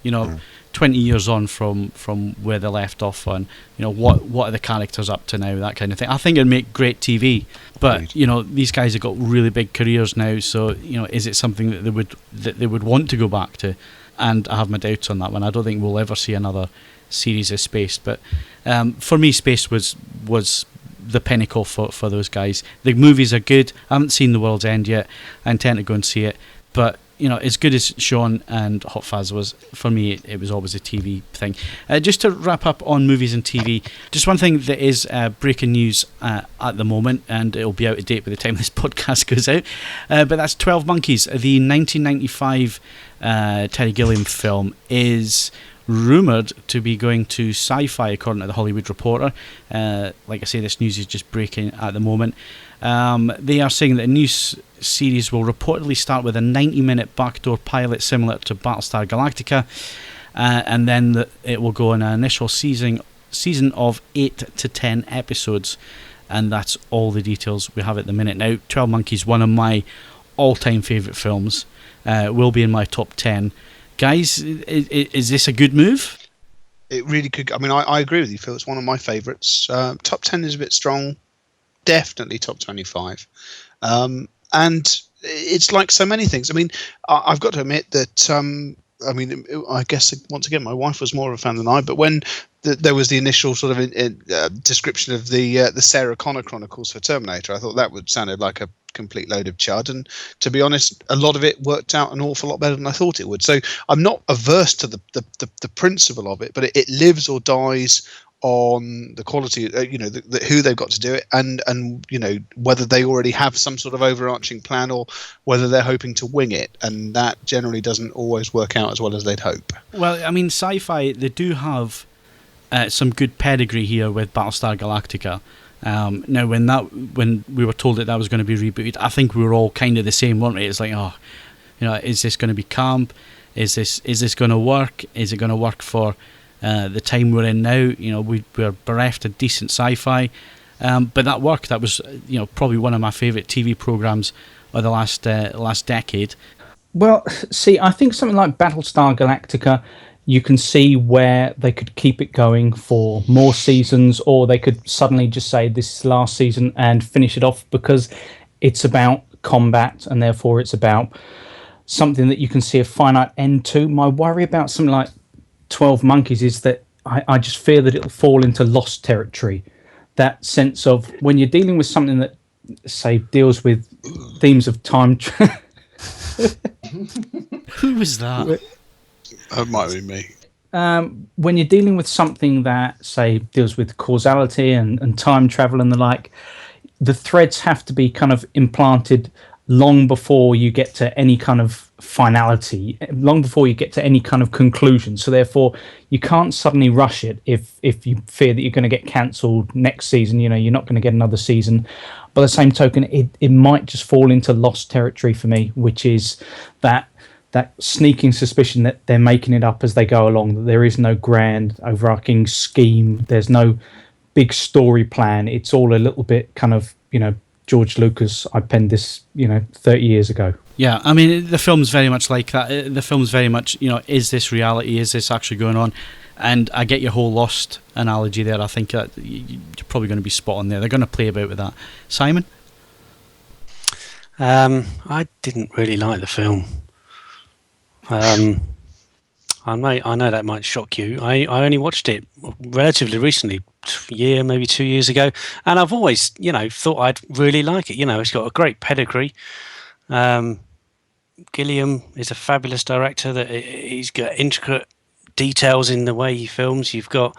20 years on from where they left off on, what are the characters up to now, that kind of thing. I think it'd make great TV, but these guys have got really big careers now, so is it something that they would want to go back to? And I have my doubts on that one. I don't think we'll ever see another series of Spaced, but for me, Spaced was the pinnacle for those guys. The movies are good. I haven't seen The World's End yet. I intend to go and see it, but as good as Shaun and Hot Fuzz was, for me, it was always a TV thing. Just to wrap up on movies and TV, just one thing that is breaking news at the moment, and it'll be out of date by the time this podcast goes out, but that's 12 Monkeys. The 1995 Terry Gilliam film is rumoured to be going to Sci-Fi, according to the Hollywood Reporter. Like I say, this news is just breaking at the moment. They are saying that a new series will reportedly start with a 90-minute backdoor pilot similar to Battlestar Galactica, and then it will go on an initial season of 8 to 10 episodes, and that's all the details we have at the minute. Now, 12 Monkeys, one of my all-time favourite films, will be in my top 10. Guys, is this a good move? It really could. I mean, I agree with you, Phil. It's one of my favourites. Top 10 is a bit strong. Definitely top 25. And it's like so many things. I mean, I've got to admit that, I guess, once again, my wife was more of a fan than I, but when there was the initial sort of description of the Sarah Connor Chronicles for Terminator, I thought that sounded like a complete load of chud, and to be honest, a lot of it worked out an awful lot better than I thought it would. So I'm not averse to the principle of it, but it lives or dies on the quality, who they've got to do it, and whether they already have some sort of overarching plan or whether they're hoping to wing it, and that generally doesn't always work out as well as they'd hope. Well, I mean, Sci-Fi, they do have some good pedigree here with Battlestar Galactica. Now, when we were told that was going to be rebooted, I think we were all kind of the same, weren't we? It's like, is this going to be camp? Is this going to work? Is it going to work for the time we're in now? We're bereft of decent sci-fi, but that worked. That was probably one of my favourite TV programmes of the last decade. Well, see, I think something like Battlestar Galactica, you can see where they could keep it going for more seasons, or they could suddenly just say this is the last season and finish it off, because it's about combat and therefore it's about something that you can see a finite end to. My worry about something like 12 Monkeys is that I just fear that it'll fall into lost territory. That sense of when you're dealing with something that, say, deals with themes of time. Who was that? That might be me. When you're dealing with something that, say, deals with causality and time travel and the like, the threads have to be kind of implanted long before you get to any kind of finality, long before you get to any kind of conclusion. So therefore, you can't suddenly rush it if you fear that you're going to get cancelled next season. You know, you're not going to get another season. By the same token, it might just fall into lost territory for me, which is that sneaking suspicion that they're making it up as they go along, that there is no grand overarching scheme, there's no big story plan. It's all a little bit kind of, you know, George Lucas, I penned this, 30 years ago. Yeah, I mean, the film's very much like that. The film's very much, is this reality? Is this actually going on? And I get your whole Lost analogy there. I think that you're probably going to be spot on there. They're going to play about with that. Simon? I didn't really like the film. I know that might shock you. I only watched it relatively recently, year, maybe 2 years ago, and I've always, thought I'd really like it. It's got a great pedigree. Gilliam is a fabulous director. That he's got intricate details in the way he films. You've got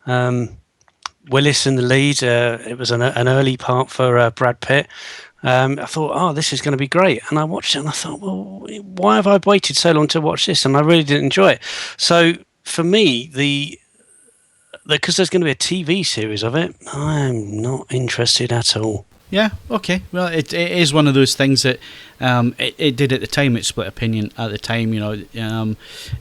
Willis in the lead. It was an early part for Brad Pitt. I thought, this is going to be great. And I watched it and I thought, well, why have I waited so long to watch this? And I really didn't enjoy it. So for me, because there's going to be a TV series of it, I'm not interested at all. Yeah, okay. Well, it is one of those things that it did at the time. It split opinion at the time.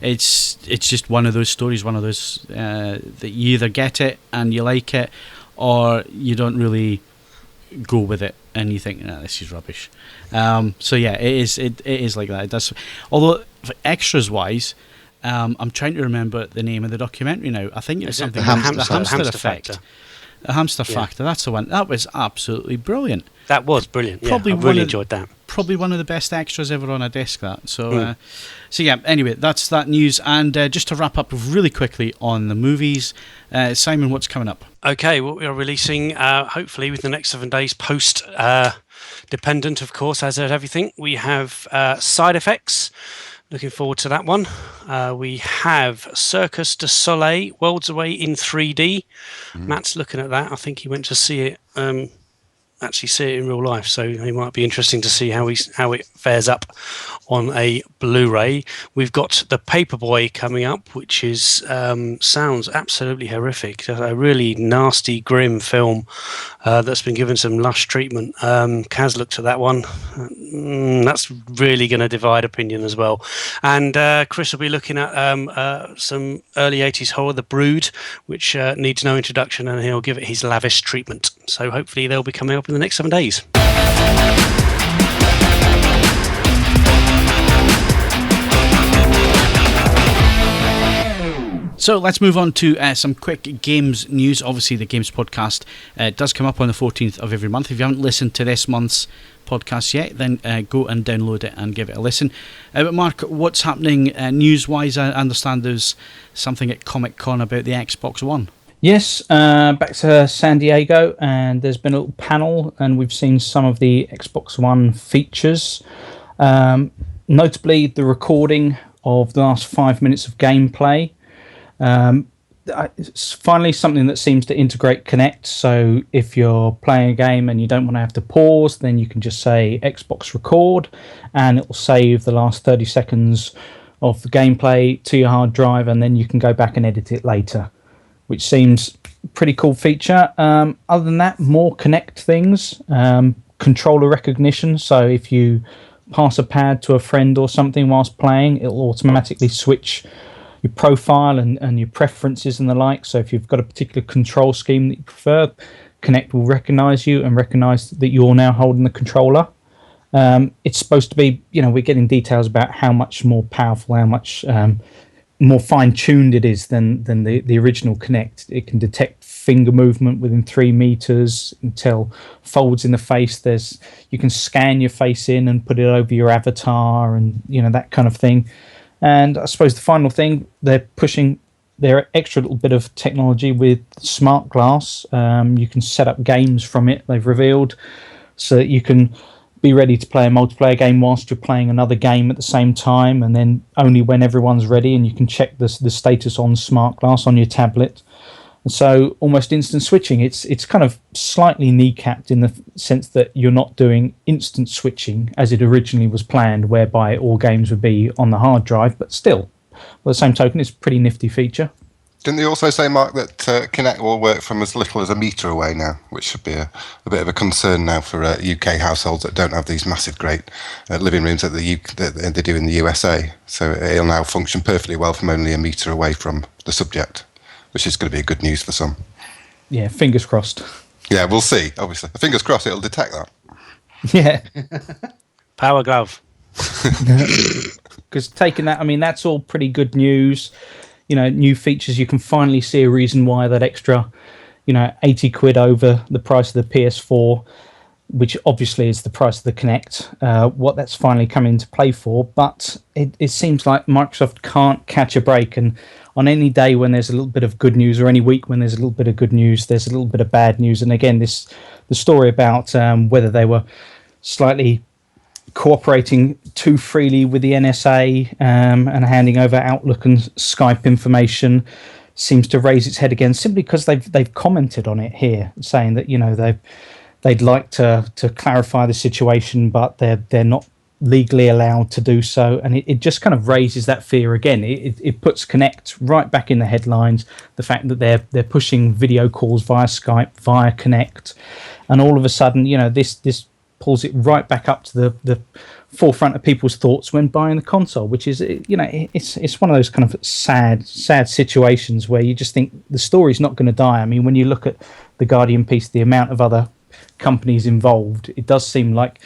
It's just one of those stories, one of those that you either get it and you like it, or you don't really go with it and you think, this is rubbish. So yeah, it is like that. It does. Although extras wise, I'm trying to remember the name of the documentary now. I think it was something like the Hamster Effect. Factor. The Hamster Factor, that's the one. That was absolutely brilliant. That was brilliant. I really enjoyed that. Probably one of the best extras ever on a disc. That so yeah. Anyway, that's that news. And just to wrap up really quickly on the movies, Simon, what's coming up? Okay, well, we are releasing hopefully within the next 7 days, post dependent, of course, as is everything. We have Side Effects. Looking forward to that one. We have Circus du Soleil, Worlds Away in 3D. Matt's looking at that. I think he went to see it, actually see it in real life. So it might be interesting to see how it fares up on a Blu-ray. We've got The Paperboy coming up, which is sounds absolutely horrific. A really nasty, grim film that's been given some lush treatment. Kaz looked at that one. That's really going to divide opinion as well. And Chris will be looking at some early 80s horror, The Brood, which needs no introduction, and he'll give it his lavish treatment. So hopefully they'll be coming up in the next 7 days. So let's move on to some quick games news. Obviously, the Games Podcast does come up on the 14th of every month. If you haven't listened to this month's podcast yet, then go and download it and give it a listen. But Mark, what's happening news-wise? I understand there's something at Comic-Con about the Xbox One. Yes, back to San Diego, and there's been a little panel, and we've seen some of the Xbox One features. Notably, the recording of the last 5 minutes of gameplay. It's finally something that seems to integrate Kinect, so if you're playing a game and you don't want to have to pause, then you can just say Xbox record and it will save the last 30 seconds of the gameplay to your hard drive, and then you can go back and edit it later, which seems a pretty cool feature. Other than that, more Kinect things, controller recognition, so if you pass a pad to a friend or something whilst playing, it'll automatically switch your profile and your preferences and the like. So if you've got a particular control scheme that you prefer, Kinect will recognize you and recognize that you're now holding the controller. It's supposed to be, we're getting details about how much more powerful, how much more fine-tuned it is than the original Kinect. It can detect finger movement within 3 meters, and tell folds in the face. You can scan your face in and put it over your avatar, and that kind of thing. And I suppose the final thing, they're pushing their extra little bit of technology with smart glass. You can set up games from it, they've revealed, so that you can be ready to play a multiplayer game whilst you're playing another game at the same time, and then only when everyone's ready, and you can check the status on smart glass on your tablet. And so almost instant switching. It's kind of slightly kneecapped in the sense that you're not doing instant switching as it originally was planned, whereby all games would be on the hard drive, but still, by the same token, it's a pretty nifty feature. Didn't they also say, Mark, that Kinect will work from as little as a metre away now, which should be a bit of a concern now for UK households that don't have these massive, great living rooms that they do in the USA. So it'll now function perfectly well from only a metre away from the subject, which is going to be good news for some. Yeah, fingers crossed. Yeah, we'll see, obviously. Fingers crossed it'll detect that. Yeah. Power glove. Because taking that, I mean, that's all pretty good news. New features. You can finally see a reason why that extra, 80 quid over the price of the PS4, which obviously is the price of the Kinect, what that's finally come into play for. But it seems like Microsoft can't catch a break. And on any day when there's a little bit of good news, or any week when there's a little bit of good news, there's a little bit of bad news. And again, the story about whether they were slightly cooperating too freely with the NSA and handing over Outlook and Skype information seems to raise its head again, simply because they've commented on it here, saying that they'd like to clarify the situation, but they're not legally allowed to do so, and it just kind of raises that fear again. It puts Kinect right back in the headlines. The fact that they're pushing video calls via Skype, via Kinect, and all of a sudden, this pulls it right back up to the forefront of people's thoughts when buying the console, which is, it's one of those kind of sad situations where you just think the story's not going to die. I mean, when you look at the Guardian piece, the amount of other companies involved, it does seem like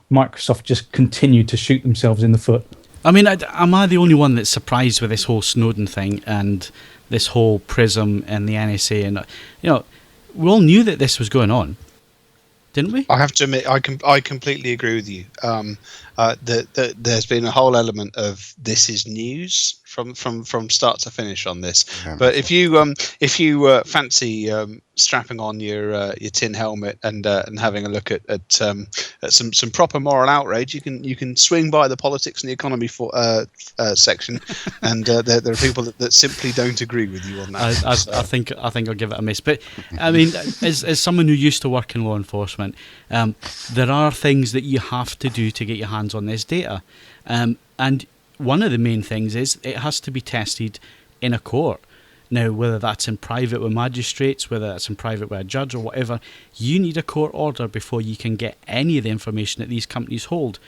Microsoft just continued to shoot themselves in the foot. I mean, am I the only one that's surprised with this whole Snowden thing and this whole Prism and the NSA? And we all knew that this was going on, didn't we? I have to admit, I completely agree with you. That there's been a whole element of this is news from start to finish on this. Yeah. But if you fancy strapping on your tin helmet and having a look at some proper moral outrage, you can swing by the politics and the economy section, and there are people that simply don't agree with you on that. I think I'll give it a miss. But I mean, as someone who used to work in law enforcement, there are things that you have to do to get your hands on this data, and one of the main things is it has to be tested in a court. Now, whether that's in private with magistrates, whether that's in private with a judge or whatever, you need a court order before you can get any of the information that these companies hold.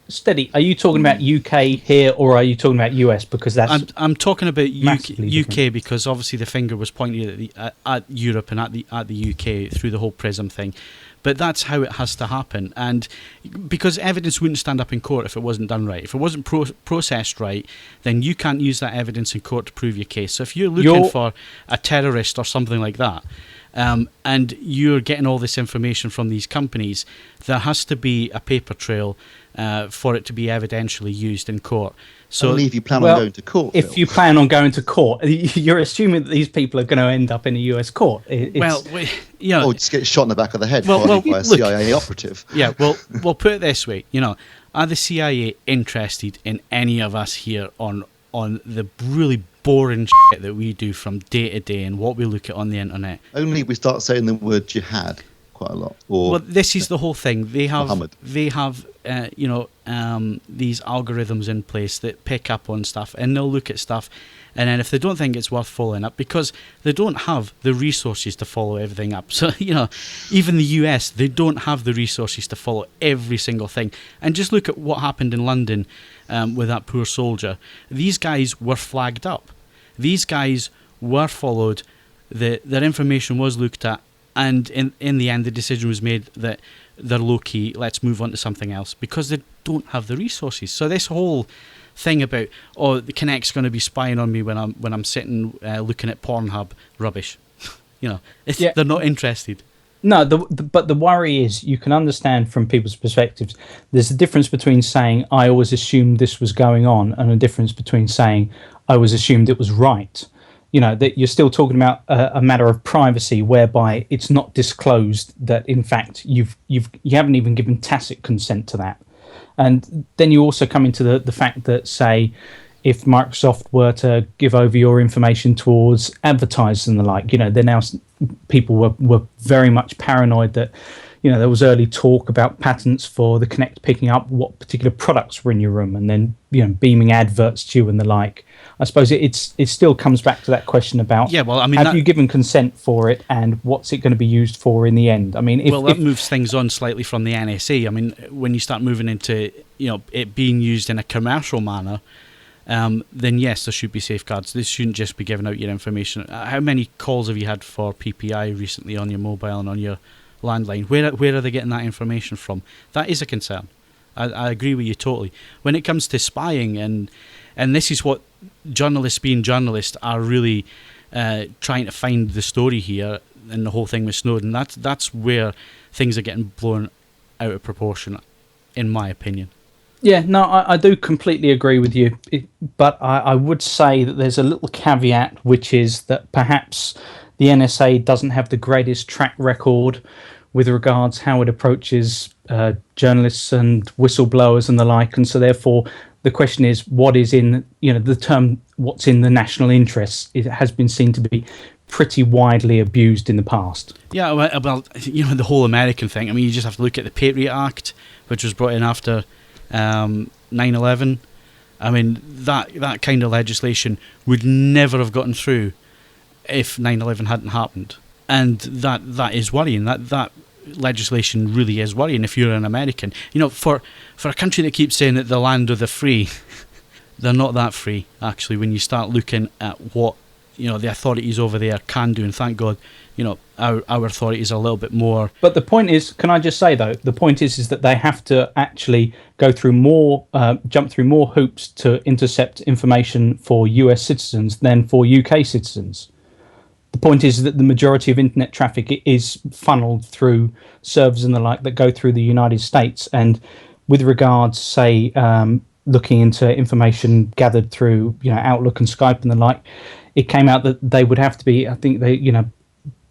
Steady. Are you talking about UK here, or are you talking about US? Because that's I'm talking about UK because obviously the finger was pointed at Europe and at the UK through the whole Prism thing. But that's how it has to happen, and because evidence wouldn't stand up in court if it wasn't done right. If it wasn't processed right, then you can't use that evidence in court to prove your case. So if you're looking for a terrorist or something like that, and you're getting all this information from these companies, there has to be a paper trail for it to be evidentially used in court. So only if you plan on going to court. If you plan on going to court, you're assuming that these people are going to end up in a US court. Or just get shot in the back of the head by a CIA operative. Yeah, we'll put it this way. Are the CIA interested in any of us here on the really boring shit that we do from day to day and what we look at on the internet? Only if we start saying the word jihad quite a lot. This is the whole thing. They have these algorithms in place that pick up on stuff, and they'll look at stuff, and then if they don't think it's worth following up, because they don't have the resources to follow everything up. So even the US, they don't have the resources to follow every single thing. And just look at what happened in London with that poor soldier. These guys were flagged up. These guys were followed. Their information was looked at. And in the end, the decision was made that they're low-key, let's move on to something else, because they don't have the resources. So this whole thing about, the Kinect's going to be spying on me when I'm sitting looking at Pornhub, rubbish. They're not interested. No, but the worry is, you can understand from people's perspectives, there's a difference between saying, I always assumed this was going on, and a difference between saying, I always assumed it was right. You know, that you're still talking about a matter of privacy, whereby it's not disclosed that in fact you haven't even given tacit consent to that. And then you also come into the fact that, say, if Microsoft were to give over your information towards advertisers and the like, you know, then now people were very much paranoid that, you know, there was early talk about patents for the Kinect picking up what particular products were in your room and then, you know, beaming adverts to you and the like. I suppose it still comes back to that question about, have you given consent for it and what's it going to be used for in the end? I mean, that moves things on slightly from the NSA. I mean, when you start moving into, you know, it being used in a commercial manner, then yes, there should be safeguards. This shouldn't just be giving out your information. How many calls have you had for PPI recently on your mobile and on your landline? Where are they getting that information from? That is a concern. I agree with you totally. When it comes to spying, and this is what journalists being journalists are really trying to find the story here, and the whole thing with Snowden, that's where things are getting blown out of proportion, in my opinion. Yeah, no, I do completely agree with you. But I would say that there's a little caveat, which is that perhaps the NSA doesn't have the greatest track record with regards how it approaches journalists and whistleblowers and the like. And so therefore, the question is, what is in, you know, the term, what's in the national interest? It has been seen to be pretty widely abused in the past. Yeah, well, you know, the whole American thing. I mean, you just have to look at the Patriot Act, which was brought in after 9/11. I mean, that kind of legislation would never have gotten through if 9/11 hadn't happened, and that is worrying. That legislation really is worrying if you're an American. You know, for a country that keeps saying that the land of the free, they're not that free actually. When you start looking at what, you know, the authorities over there can do, and thank God, you know, our authorities are a little bit more. But the point is, can I just say though, the point is that they have to actually go through more, jump through more hoops to intercept information for US citizens than for UK citizens. The point is that the majority of internet traffic is funneled through servers and the like that go through the United States. And with regards, say, looking into information gathered through, you know, Outlook and Skype and the like, it came out that they would have to be, I think they, you know,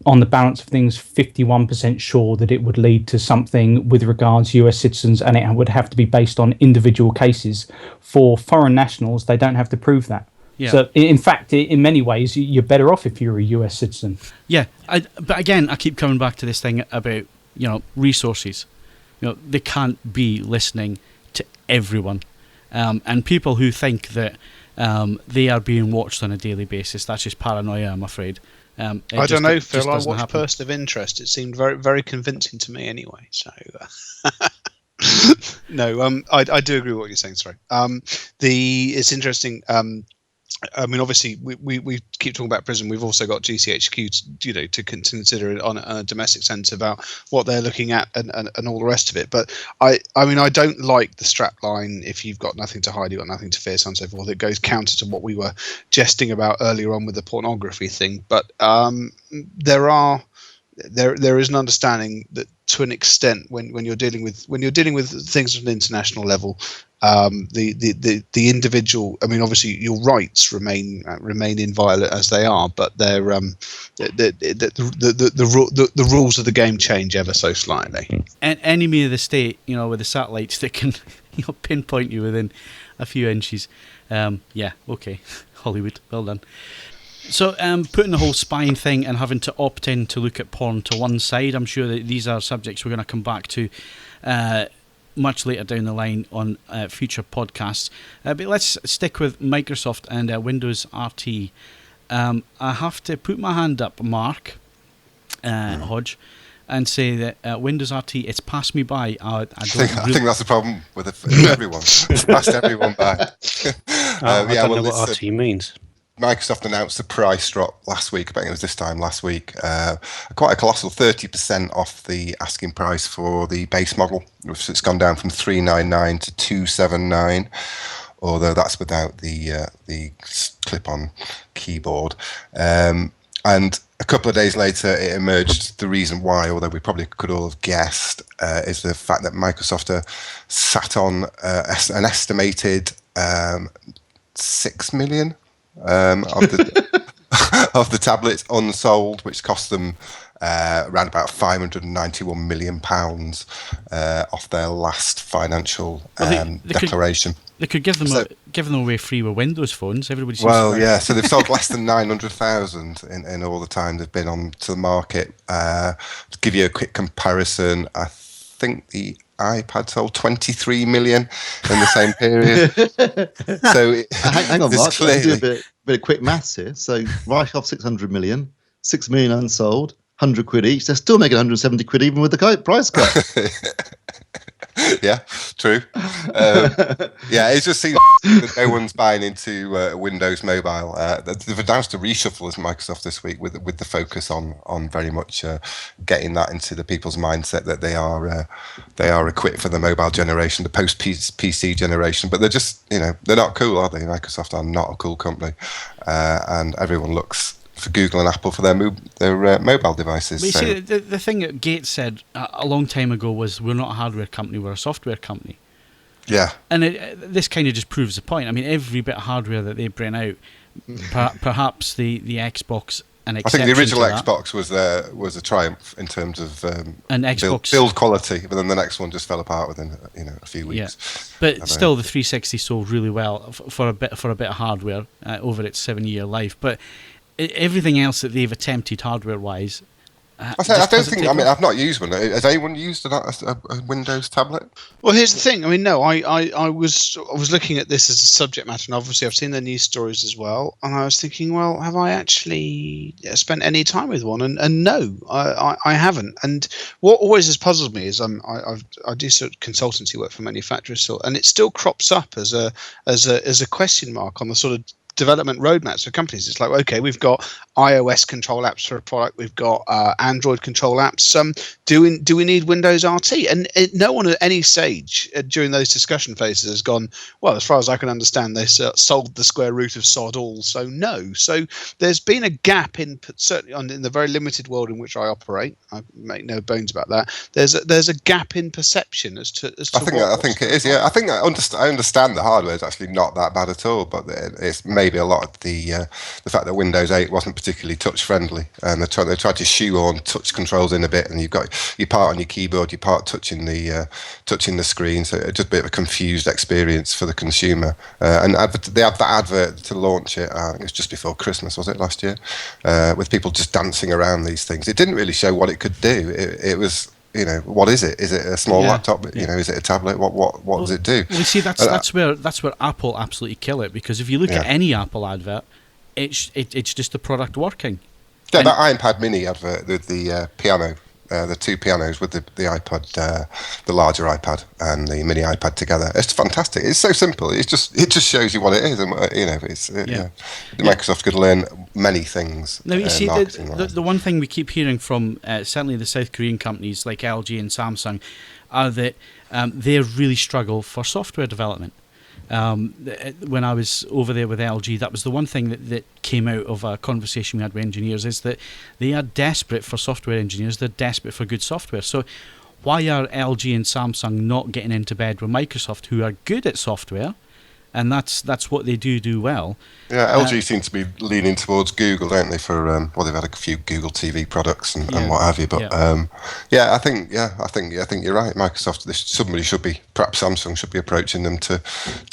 on the balance of things, 51% sure that it would lead to something with regards US citizens, and it would have to be based on individual cases. For foreign nationals, they don't have to prove that. Yeah. So, in fact, in many ways, you're better off if you're a US citizen. Yeah, but again, I keep coming back to this thing about, you know, resources. You know, they can't be listening to everyone. And people who think that they are being watched on a daily basis, that's just paranoia, I'm afraid. I don't know, Phil. I watched Person of Interest. It seemed very, very convincing to me anyway. So, no, I do agree with what you're saying. Sorry. It's interesting. I mean, obviously, we keep talking about prison. We've also got GCHQ, you know, to consider it on a domestic sense about what they're looking at and all the rest of it. But I mean, I don't like the strap line. If you've got nothing to hide, you've got nothing to fear, so on and so forth. It goes counter to what we were jesting about earlier on with the pornography thing. But there is an understanding that, to an extent, when you're dealing with things at an international level, the individual. I mean, obviously, your rights remain inviolate as they are, but they're the rules of the game change ever so slightly. An enemy of the state, you know, with the satellites that can, you know, pinpoint you within a few inches. Yeah, okay, Hollywood, well done. So putting the whole spying thing and having to opt in to look at porn to one side, I'm sure that these are subjects we're going to come back to much later down the line on future podcasts. But let's stick with Microsoft and Windows RT. I have to put my hand up, Mark, Hodge, and say that Windows RT, it's passed me by. I think that's the problem with everyone. It's passed everyone by. I don't know what RT means. Microsoft announced the price drop last week. I think it was this time last week. Quite a colossal 30% off the asking price for the base model. It's gone down from $399 to $279, although that's without the clip-on keyboard. And a couple of days later, it emerged the reason why, although we probably could all have guessed, is the fact that Microsoft sat on an estimated 6 million of the tablets unsold, which cost them around about £591 million off their last financial declaration. They could give them away free with Windows phones. Everybody seems so they've sold less than 900,000 in all the time they've been on to the market. To give you a quick comparison, I think the iPad sold 23 million in the same period. So hang on, Mark. Let's do a bit of quick maths here. So write off 600 million, 6 million unsold, 100 quid each. They're still making 170 quid even with the price cut. Yeah, true. It just seems that no one's buying into Windows Mobile. They've announced a reshuffle as Microsoft this week with the focus on very much getting that into the people's mindset that they are equipped for the mobile generation, the post PC generation. But they're just they're not cool, are they? Microsoft are not a cool company, and everyone looks for Google and Apple for their mobile devices. But you see, the thing that Gates said a long time ago was, we're not a hardware company, we're a software company. Yeah. And this kind of just proves the point. I mean, every bit of hardware that they bring out, perhaps the Xbox, an exception. I think the original Xbox was a triumph in terms of build quality, but then the next one just fell apart within a few weeks. Yeah. But still, the 360 sold really well for a bit of hardware over its 7-year life. But everything else that they've attempted hardware-wise, I've not used one. Has anyone used a Windows tablet? Well, here's the thing. I mean, no, I was looking at this as a subject matter, and obviously I've seen the news stories as well. And I was thinking, well, have I actually spent any time with one? And no, I haven't. And what always has puzzled me is I do sort of consultancy work for manufacturers still, and it still crops up as a question mark on the sort of development roadmaps for companies. It's like, okay, we've got iOS control apps for a product, we've got Android control apps. Do we need Windows RT? And no one at any stage during those discussion phases has gone, well, as far as I can understand, they solved the square root of sod all, so no. So there's been a gap certainly in the very limited world in which I operate. I make no bones about that. There's a gap in perception as to I think it is. Yeah, I think I understand the hardware is actually not that bad at all, but it's maybe a lot of the fact that Windows 8 wasn't particularly touch friendly, and they tried to shoehorn touch controls in a bit, and you've got your part on your keyboard, your part touching the screen, so it's just a bit of a confused experience for the consumer. And they had that advert to launch it. I think it was just before Christmas, was it, last year, with people just dancing around these things. It didn't really show what it could do. It was. What is it? Is it a small laptop? Is it a tablet? What does it do? Well, you see, that's where Apple absolutely kill it, because if you look at any Apple advert, it's just the product working. Yeah, that iPad Mini advert with the piano, the two pianos with the iPad, the larger iPad and the mini iPad together. It's fantastic. It's so simple. It just shows you what it is, and Microsoft could learn many things. Now you see, the one thing we keep hearing from certainly the South Korean companies like LG and Samsung are that they really struggle for software development. When I was over there with LG, that was the one thing that came out of a conversation we had with engineers, is that they are desperate for software engineers. They're desperate for good software. So why are LG and Samsung not getting into bed with Microsoft, who are good at software? And that's what they do well. Yeah, LG seem to be leaning towards Google, don't they? For they've had a few Google TV products and what have you. But I think you're right. Microsoft, somebody should be, perhaps Samsung should be approaching them to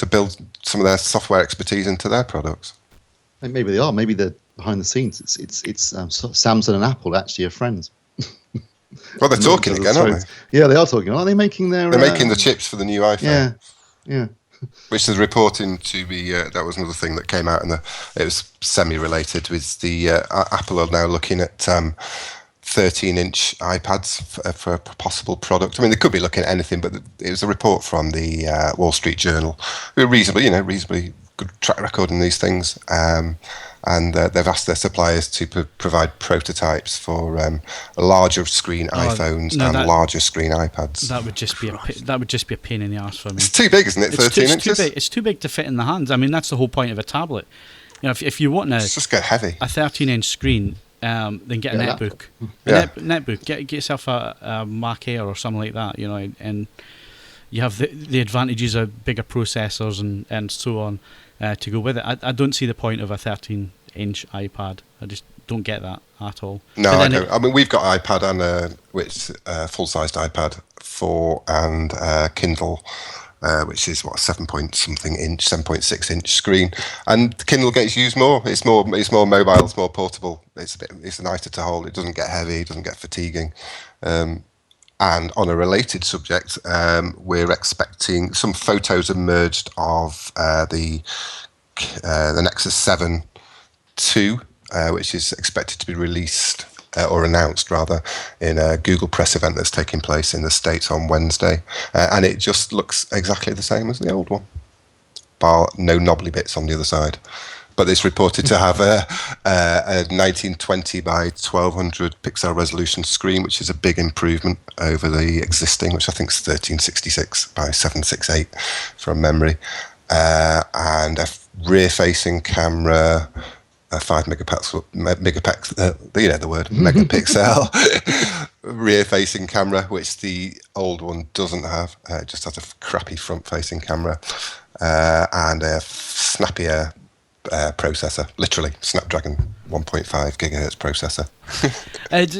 build some of their software expertise into their products. Maybe they are. Maybe they're behind the scenes. It's Samsung and Apple actually are friends. Well, they're talking again, aren't they? Yeah, they are talking. Aren't they making their? They're making the chips for the new iPhone. Yeah. Which is reporting to be, that was another thing that came out, and it was semi-related with the Apple are now looking at 13-inch iPads for a possible product. I mean, they could be looking at anything, but it was a report from the Wall Street Journal, who are reasonably good track record in these things, and they've asked their suppliers to provide prototypes for larger screen iPhones and larger screen iPads. That would just be a pain in the arse for me. It's too big, isn't it? 13 inches. It's too big to fit in the hands. I mean, that's the whole point of a tablet. If you want it's just get heavy. A 13-inch screen, then get a netbook. Netbook. Get yourself a Mac Air or something like that. And you have the advantages of bigger processors and so on to go with it. I don't see the point of a 13-inch iPad. I just don't get that at all. No, I don't. I mean, we've got iPad and full-sized iPad 4 and Kindle, which is 7.6 inch screen, and Kindle gets used more. It's more mobile, it's more portable. It's nicer to hold. It doesn't get heavy, it doesn't get fatiguing. And on a related subject, we're expecting some photos emerged of the Nexus 7 II, which is expected to be released or announced rather in a Google press event that's taking place in the States on Wednesday, and it just looks exactly the same as the old one, bar no knobbly bits on the other side. But it's reported to have a 1920 by 1200 pixel resolution screen, which is a big improvement over the existing, which I think is 1366 by 768 from memory, and a rear-facing camera, a 5 megapixel, you know the word, megapixel rear-facing camera, which the old one doesn't have. It just has a crappy front-facing camera, and a snappier processor, literally Snapdragon 1.5 gigahertz processor.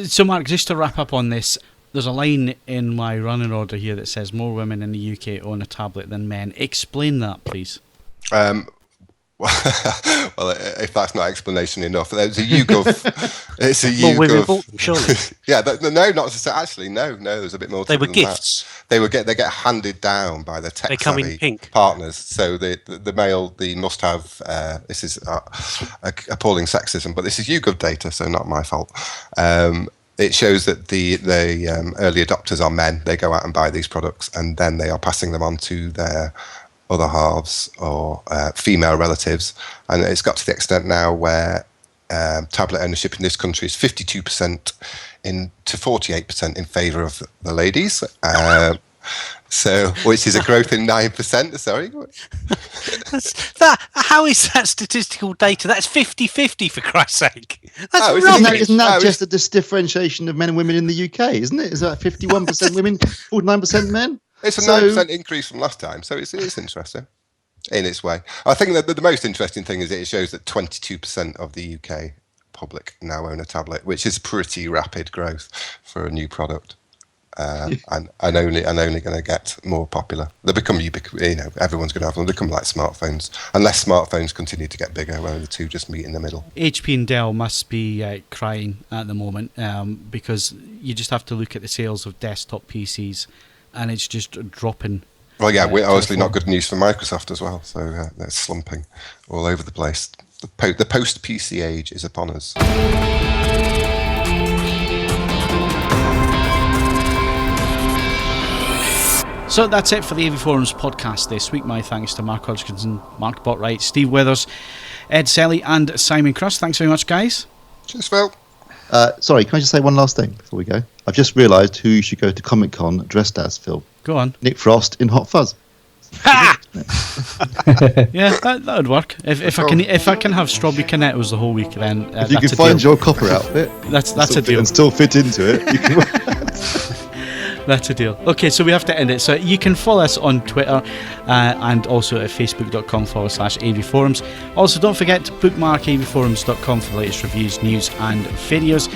So Mark, just to wrap up on this, there's a line in my running order here that says more women in the UK own a tablet than men. Explain that, please. Well, if that's not explanation enough, there's a YouGov. It's a YouGov. Surely. Yeah, no, not necessarily. No. There's a bit more. They were than gifts. That. They get handed down by the tech-savvy partners. So the male, the must-have. This is appalling sexism, but this is YouGov data, so not my fault. It shows that the early adopters are men. They go out and buy these products, and then they are passing them on to their other halves or female relatives, and it's got to the extent now where tablet ownership in this country is 52% to 48% in favour of the ladies. So, which is a growth in 9%. Sorry, how is that statistical data? That's 50-50 for Christ's sake. That's isn't that just a differentiation of men and women in the UK? Isn't it? Is that 51% women, 49% men? It's a 9% increase from last time, so it's interesting in its way. I think that the most interesting thing is that it shows that 22% of the UK public now own a tablet, which is pretty rapid growth for a new product, and only going to get more popular. They become everyone's going to have them. They become like smartphones, unless smartphones continue to get bigger, where the two just meet in the middle. HP and Dell must be crying at the moment because you just have to look at the sales of desktop PCs. And it's just dropping. Well, yeah, we're obviously not good news for Microsoft as well. So they're slumping all over the place. The post-PC age is upon us. So that's it for the AVForums podcast this week. My thanks to Mark Hodgkinson, Mark Botwright, Steve Withers, Ed Selley, and Simon Crust. Thanks very much, guys. Cheers, Phil. Sorry, can I just say one last thing before we go? I've just realised who you should go to Comic-Con dressed as, Phil. Go on. Nick Frost in Hot Fuzz. Ha! Yeah, that would work. If I can have strawberry cornettos the whole week, then if you can find your copper outfit, that's a deal, and still fit into it. You can That's a deal. Okay, so we have to end it. So you can follow us on Twitter and also at facebook.com/AVForums. Also, don't forget to bookmark avforums.com for the latest reviews, news, and videos.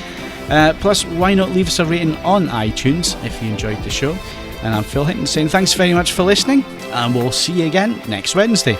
Plus, why not leave us a rating on iTunes if you enjoyed the show? And I'm Phil Hinton saying thanks very much for listening, and we'll see you again next Wednesday.